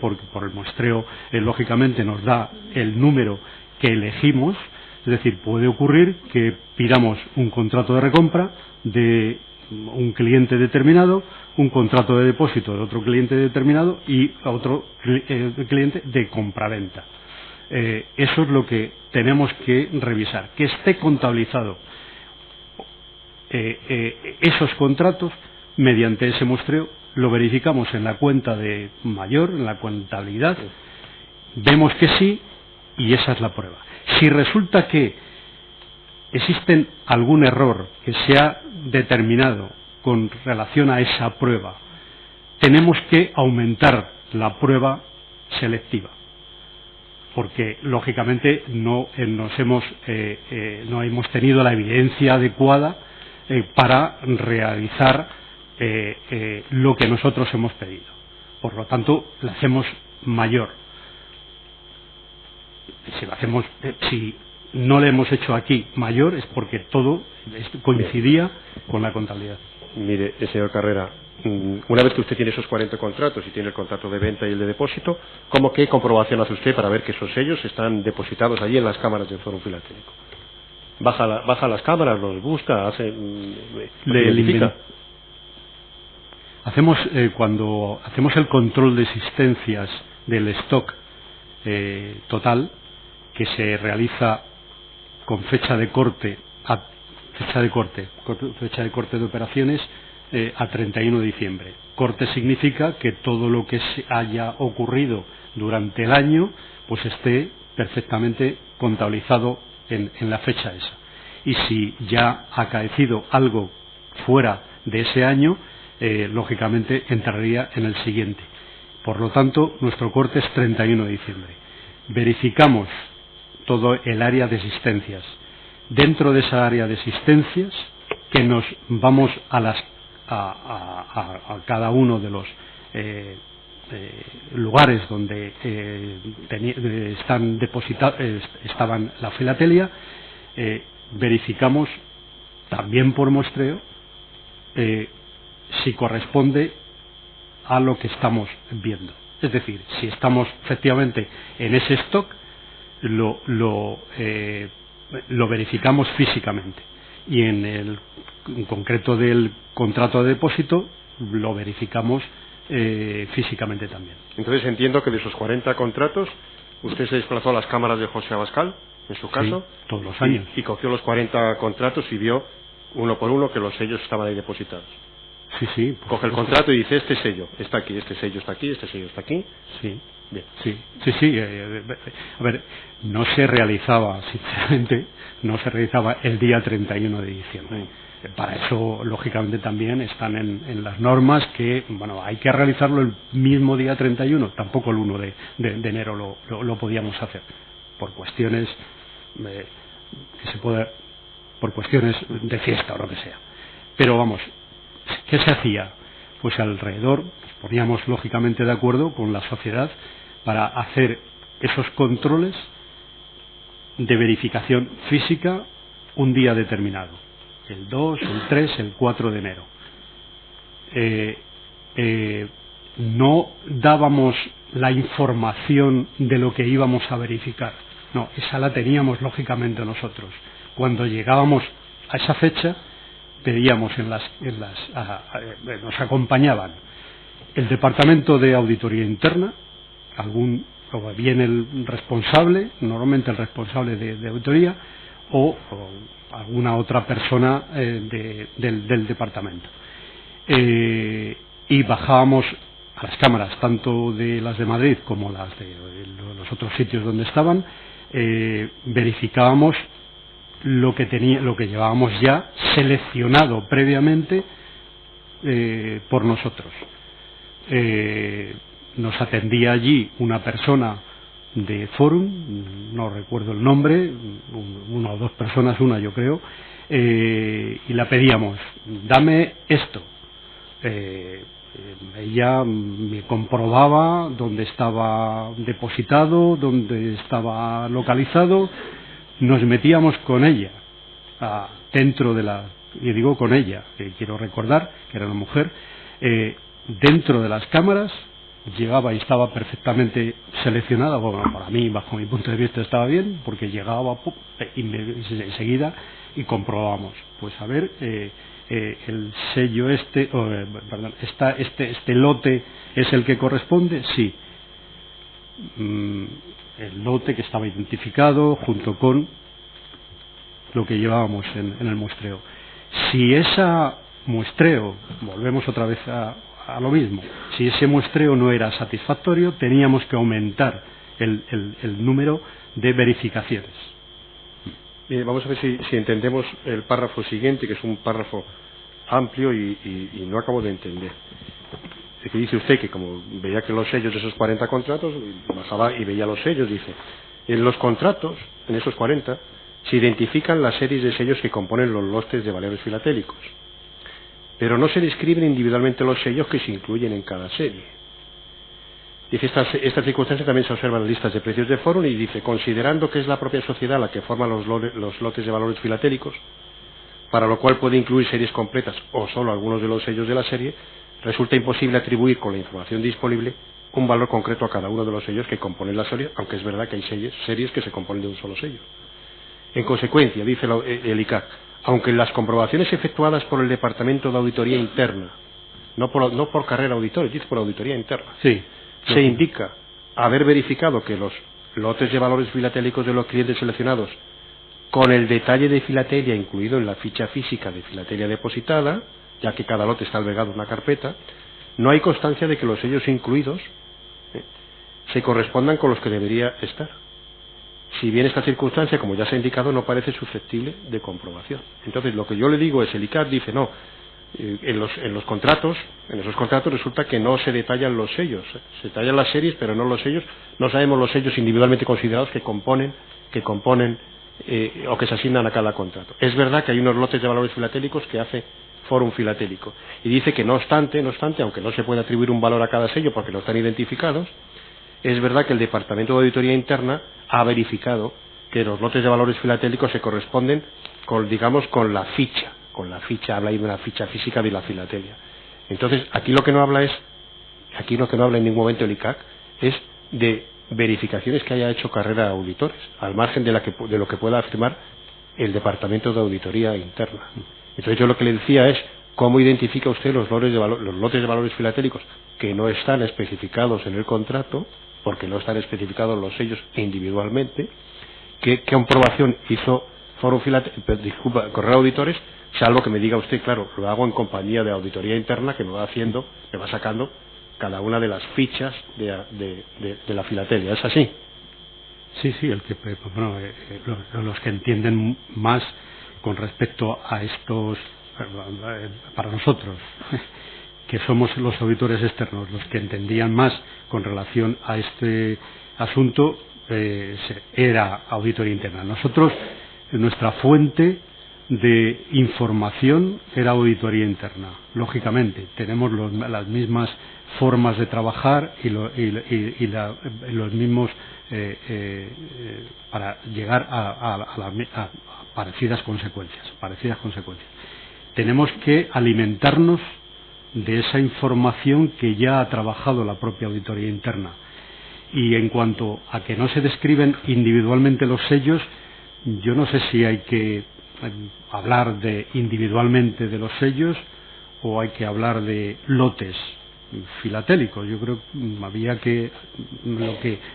porque por el muestreo lógicamente nos da el número que elegimos. Es decir, puede ocurrir que pidamos un contrato de recompra de un cliente determinado, un contrato de depósito de otro cliente determinado y otro cliente de compraventa. Eso es lo que tenemos que revisar, que esté contabilizado esos contratos mediante ese muestreo. Lo verificamos en la cuenta de mayor, en la contabilidad, vemos que sí, y esa es la prueba. Si resulta que existe algún error que se ha determinado con relación a esa prueba, tenemos que aumentar la prueba selectiva, porque lógicamente no hemos tenido la evidencia adecuada para realizar lo que nosotros hemos pedido. Por lo tanto, la hacemos mayor. Si no le hemos hecho aquí mayor, es porque todo coincidía con la contabilidad. Mire, señor Carrera, una vez que usted tiene esos 40 contratos y tiene el contrato de venta y el de depósito, ¿qué comprobación hace usted para ver que esos sellos están depositados allí en las cámaras del Fórum Filatélico? Baja las cámaras, los busca, identifica. Cuando hacemos el control de existencias del stock total, que se realiza con fecha de corte de operaciones a 31 de diciembre. Corte significa que todo lo que se haya ocurrido durante el año pues esté perfectamente contabilizado en la fecha esa. Y si ya ha acaecido algo fuera de ese año, lógicamente entraría en el siguiente. Por lo tanto, nuestro corte es 31 de diciembre. Verificamos todo el área de existencias. Dentro de esa área de existencias, que nos vamos a cada uno de los lugares donde estaban la filatelia, verificamos también por muestreo si corresponde a lo que estamos viendo. Es decir, si estamos efectivamente en ese stock, lo verificamos físicamente, y en concreto del contrato de depósito lo verificamos físicamente también. Entonces entiendo que de esos 40 contratos usted se desplazó a las cámaras de José Abascal, en su caso, sí, todos los años, y cogió los 40 contratos y vio uno por uno que los sellos estaban ahí depositados. Sí. Coge el contrato y dice: este sello está aquí, este sello está aquí, este sello está aquí. Sí. Bien. Sí. A ver, no se realizaba, sinceramente, el día 31 de diciembre. Para eso, lógicamente, también están en las normas que, bueno, hay que realizarlo el mismo día 31. Tampoco el 1 de enero lo podíamos hacer, por cuestiones por cuestiones de fiesta o lo que sea. Pero vamos, ¿qué se hacía? Pues alrededor nos poníamos lógicamente de acuerdo con la sociedad para hacer esos controles de verificación física un día determinado, el 2, el 3, el 4 de enero. No dábamos la información de lo que íbamos a verificar, no, esa la teníamos lógicamente nosotros. Cuando llegábamos a esa fecha, pedíamos nos acompañaban el departamento de auditoría interna, o bien el responsable, normalmente el responsable de auditoría, o alguna otra persona del departamento, y bajábamos a las cámaras, tanto de las de Madrid como las de los otros sitios donde estaban, verificábamos lo que llevábamos ya seleccionado previamente por nosotros. Nos atendía allí una persona de Forum, no recuerdo el nombre, una o dos personas, una yo creo, y la pedíamos: dame esto. Ella me comprobaba dónde estaba depositado, dónde estaba localizado. Nos metíamos con ella dentro de y digo con ella, quiero recordar que era una mujer, dentro de las cámaras. Llegaba y estaba perfectamente seleccionada. Bueno, para mí, bajo mi punto de vista, estaba bien, porque llegaba enseguida y comprobábamos. Pues a ver, el sello este lote es el que corresponde, sí. El lote que estaba identificado junto con lo que llevábamos en el muestreo. Si ese muestreo, volvemos otra vez a lo mismo, si ese muestreo no era satisfactorio, teníamos que aumentar el número de verificaciones. Bien, vamos a ver si entendemos el párrafo siguiente, que es un párrafo amplio y no acabo de entender. Que dice usted que como veía que los sellos de esos 40 contratos, bajaba y veía los sellos, dice: en los contratos, en esos 40, se identifican las series de sellos que componen los lotes de valores filatélicos, pero no se describen individualmente los sellos que se incluyen en cada serie. Dice: esta circunstancia también se observa en las listas de precios de Forum, y dice: considerando que es la propia sociedad la que forma los lotes de valores filatélicos, para lo cual puede incluir series completas o solo algunos de los sellos de la serie, resulta imposible atribuir con la información disponible un valor concreto a cada uno de los sellos que componen la serie, aunque es verdad que hay series que se componen de un solo sello. En consecuencia, dice el ICAC, aunque las comprobaciones efectuadas por el Departamento de Auditoría Interna, no por carrera auditores, dice por auditoría interna, sí, se indica haber verificado que lotes de valores filatélicos de los clientes seleccionados con el detalle de filatelia incluido en la ficha física de filatelia depositada, ya que cada lote está albergado en una carpeta, no hay constancia de que los sellos incluidos se correspondan con los que debería estar. Si bien esta circunstancia, como ya se ha indicado, no parece susceptible de comprobación. Entonces, lo que yo le digo es, el ICAT dice, no, en esos contratos resulta que no se detallan los sellos, se detallan las series, pero no los sellos, no sabemos los sellos individualmente considerados que componen o que se asignan a cada contrato. Es verdad que hay unos lotes de valores filatélicos que hace Fórum Filatélico, y dice que no obstante, aunque no se puede atribuir un valor a cada sello porque no están identificados, es verdad que el Departamento de Auditoría Interna ha verificado que los lotes de valores filatélicos se corresponden con la ficha, habla ahí de una ficha física de la filatelia. Entonces, aquí lo que no habla en ningún momento el ICAC es de verificaciones que haya hecho Carrera de Auditores, al margen de lo que pueda afirmar el Departamento de Auditoría Interna. Entonces, yo lo que le decía es, ¿cómo identifica usted los lotes de valores filatélicos que no están especificados en el contrato, porque no están especificados los sellos individualmente? ¿Qué comprobación hizo Carrera de Auditores? Salvo que me diga usted, claro, lo hago en compañía de Auditoría Interna, que me va sacando cada una de las fichas de la filatelia. ¿Es así? Sí, los que entienden más con respecto a estos, para nosotros, que somos los auditores externos, los que entendían más con relación a este asunto, era Auditoría Interna. Nosotros, nuestra fuente de información era Auditoría Interna. Lógicamente, tenemos las mismas formas de trabajar y los mismos para llegar a parecidas consecuencias. Tenemos que alimentarnos de esa información que ya ha trabajado la propia Auditoría Interna. Y en cuanto a que no se describen individualmente los sellos, yo no sé si hay que hablar individualmente de los sellos o hay que hablar de lotes filatélicos. Yo creo que había que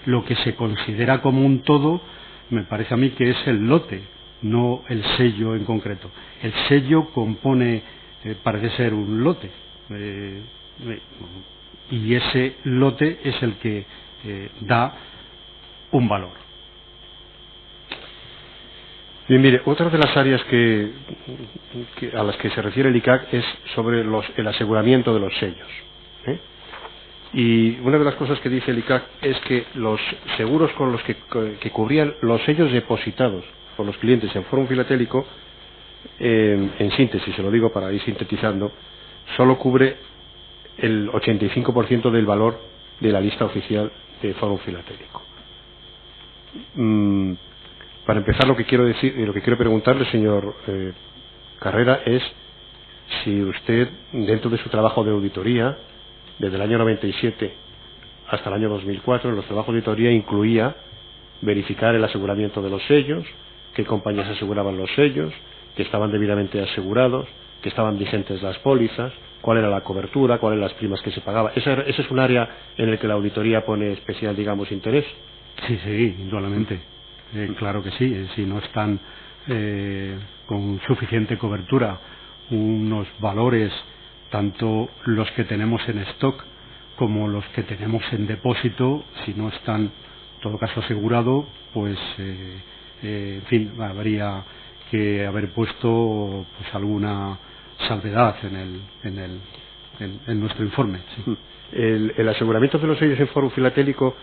lo que se considera como un todo, me parece a mí que es el lote, no el sello en concreto. El sello parece ser un lote, y ese lote es el que da un valor. Bien, mire, otra de las áreas a las que se refiere el ICAC es sobre el aseguramiento de los sellos. Y una de las cosas que dice el ICAC es que los seguros con los que cubrían los sellos depositados por los clientes en Fórum Filatélico, en síntesis, se lo digo para ir sintetizando, solo cubre el 85% del valor de la lista oficial de Fórum Filatélico. Para empezar, lo que quiero preguntarle, señor Carrera, es si usted, dentro de su trabajo de auditoría, desde el año 97 hasta el año 2004, en los trabajos de auditoría incluía verificar el aseguramiento de los sellos, qué compañías aseguraban los sellos, que estaban debidamente asegurados, que estaban vigentes las pólizas, cuál era la cobertura, cuáles eran las primas que se pagaban. Ese es un área en el que la auditoría pone especial, interés. Sí, indudablemente. Claro que sí. Si no están con suficiente cobertura unos valores, tanto los que tenemos en stock como los que tenemos en depósito, si no están en todo caso asegurado, pues en fin, habría que haber puesto pues alguna salvedad en nuestro informe. Sí. El aseguramiento de los sellos en Fórum Filatélico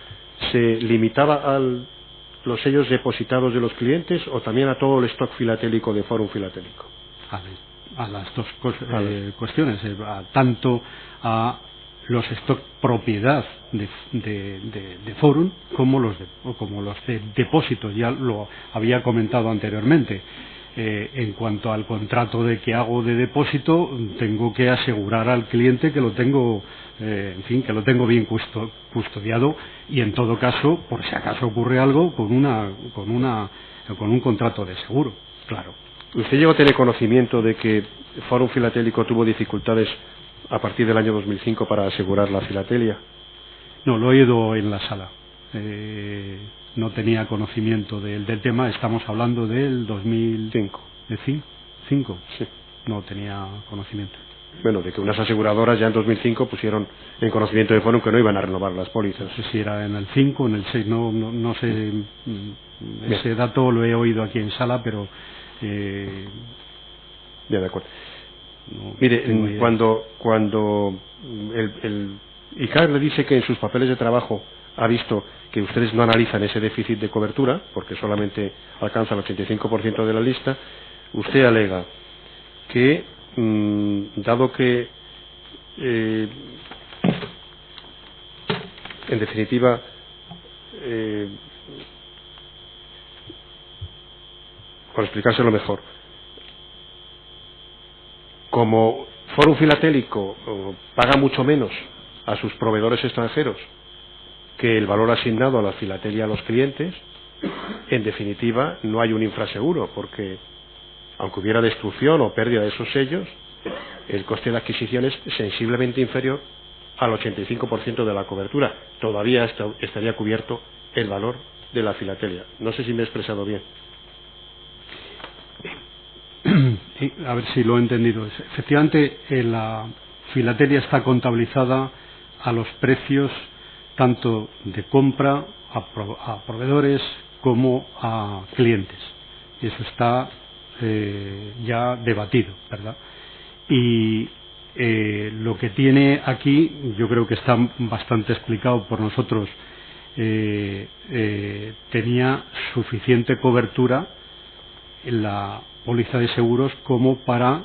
se limitaba a los sellos depositados de los clientes o también a todo el stock filatélico de Fórum Filatélico. A las dos cuestiones, tanto a los stock propiedad de Fórum como los de depósito. Ya lo había comentado anteriormente. En cuanto al contrato que hago de depósito, tengo que asegurar al cliente que lo tengo, que lo tengo bien custodiado, y en todo caso, por si acaso ocurre algo, con un contrato de seguro, claro. ¿Usted llegó a tener conocimiento de que Fórum Filatélico tuvo dificultades a partir del año 2005 para asegurar la filatelia? No, lo he oído en la sala. no tenía conocimiento del tema. Estamos hablando del 2005. ¿De 5? Sí. No tenía conocimiento. Bueno, de que unas aseguradoras ya en 2005 pusieron en conocimiento de Forum que no iban a renovar las pólizas. No sé si era en el 5 o en el 6, no sé. Ese dato lo he oído aquí en sala, pero... Ya, de acuerdo. Mire, cuando el ICAR le dice que en sus papeles de trabajo ha visto que ustedes no analizan ese déficit de cobertura, porque solamente alcanza el 85% de la lista, usted alega que, dado que, en definitiva, por explicárselo mejor, como Forum Filatélico paga mucho menos a sus proveedores extranjeros que el valor asignado a la filatelia a los clientes, en definitiva no hay un infraseguro, porque aunque hubiera destrucción o pérdida de esos sellos, el coste de adquisición es sensiblemente inferior al 85% de la cobertura. Todavía estaría cubierto el valor de la filatelia. No sé si me he expresado bien. A ver si lo he entendido. Efectivamente, la filatelia está contabilizada a los precios tanto de compra a proveedores como a clientes. Y eso está ya debatido, ¿verdad? Y lo que tiene aquí, yo creo que está bastante explicado por nosotros, tenía suficiente cobertura en la póliza de seguros como para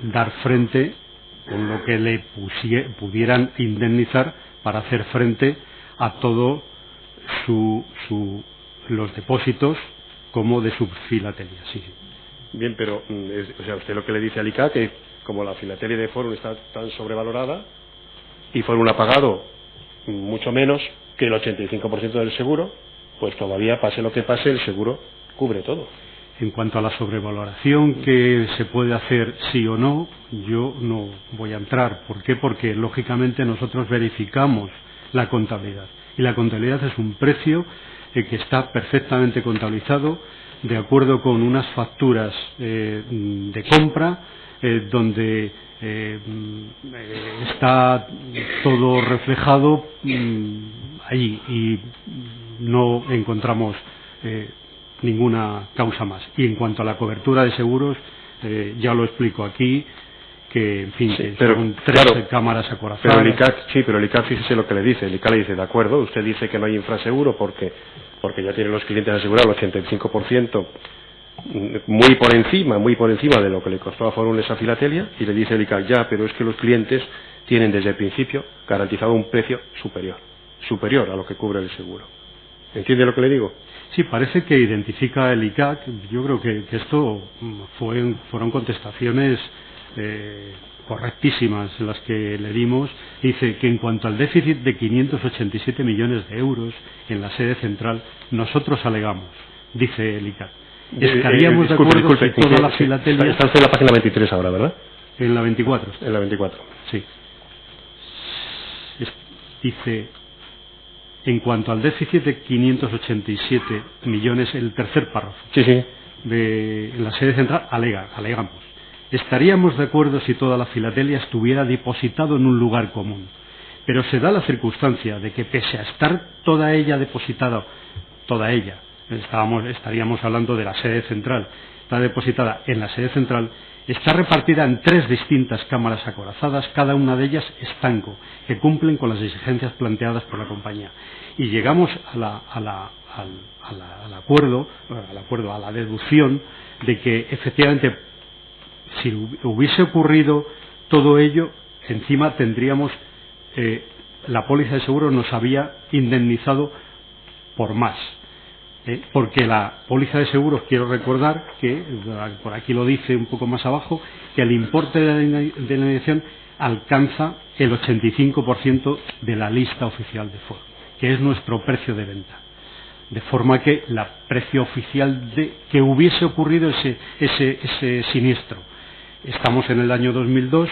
dar frente con lo que le pudieran indemnizar para hacer frente a todo los depósitos como de su filatelia. Sí. Bien, pero o sea, usted lo que le dice al ICA que como la filatelia de Forum está tan sobrevalorada y Forum ha pagado mucho menos que el 85% del seguro, pues todavía pase lo que pase, el seguro cubre todo. En cuanto a la sobrevaloración que se puede hacer sí o no, yo no voy a entrar. ¿Por qué? Porque lógicamente nosotros verificamos la contabilidad. Y la contabilidad es un precio que está perfectamente contabilizado de acuerdo con unas facturas de compra donde está todo reflejado ahí y no encontramos ninguna causa más. Y en cuanto a la cobertura de seguros, ya lo explico aquí, que en fin, sí, son 13 cámaras acorazadas. Pero el ICAT, fíjese lo que le dice. El ICAT le dice, de acuerdo, usted dice que no hay infraseguro porque ya tienen los clientes asegurados el 85%, muy por encima de lo que le costó a Forum esa filatelia, y le dice el ICAT, ya, pero es que los clientes tienen desde el principio garantizado un precio superior a lo que cubre el seguro. ¿Entiende lo que le digo? Sí, parece que identifica el ICAC. Yo creo que esto fueron contestaciones correctísimas las que le dimos. Dice que en cuanto al déficit de 587 millones de euros en la sede central, nosotros alegamos, dice el ICAC. Estaríamos de acuerdo si toda la filatelia... Está usted en la página 23 ahora, ¿verdad? En la 24. En la 24. Sí. Dice... En cuanto al déficit de 587 millones, el tercer párrafo de la sede central, alegamos. Estaríamos de acuerdo si toda la filatelia estuviera depositado en un lugar común, pero se da la circunstancia de que pese a estar toda ella depositada, estaríamos hablando de la sede central, está depositada en la sede central, está repartida en 3 distintas cámaras acorazadas, cada una de ellas estanco, que cumplen con las exigencias planteadas por la compañía. Y llegamos al acuerdo, a la deducción de que efectivamente, si hubiese ocurrido todo ello, encima tendríamos, la póliza de seguro nos había indemnizado por más. Porque la póliza de seguros, quiero recordar que, por aquí lo dice un poco más abajo, que el importe de la indemnización alcanza el 85% de la lista oficial de Forum, que es nuestro precio de venta. De forma que el precio oficial de que hubiese ocurrido ese siniestro. Estamos en el año 2002,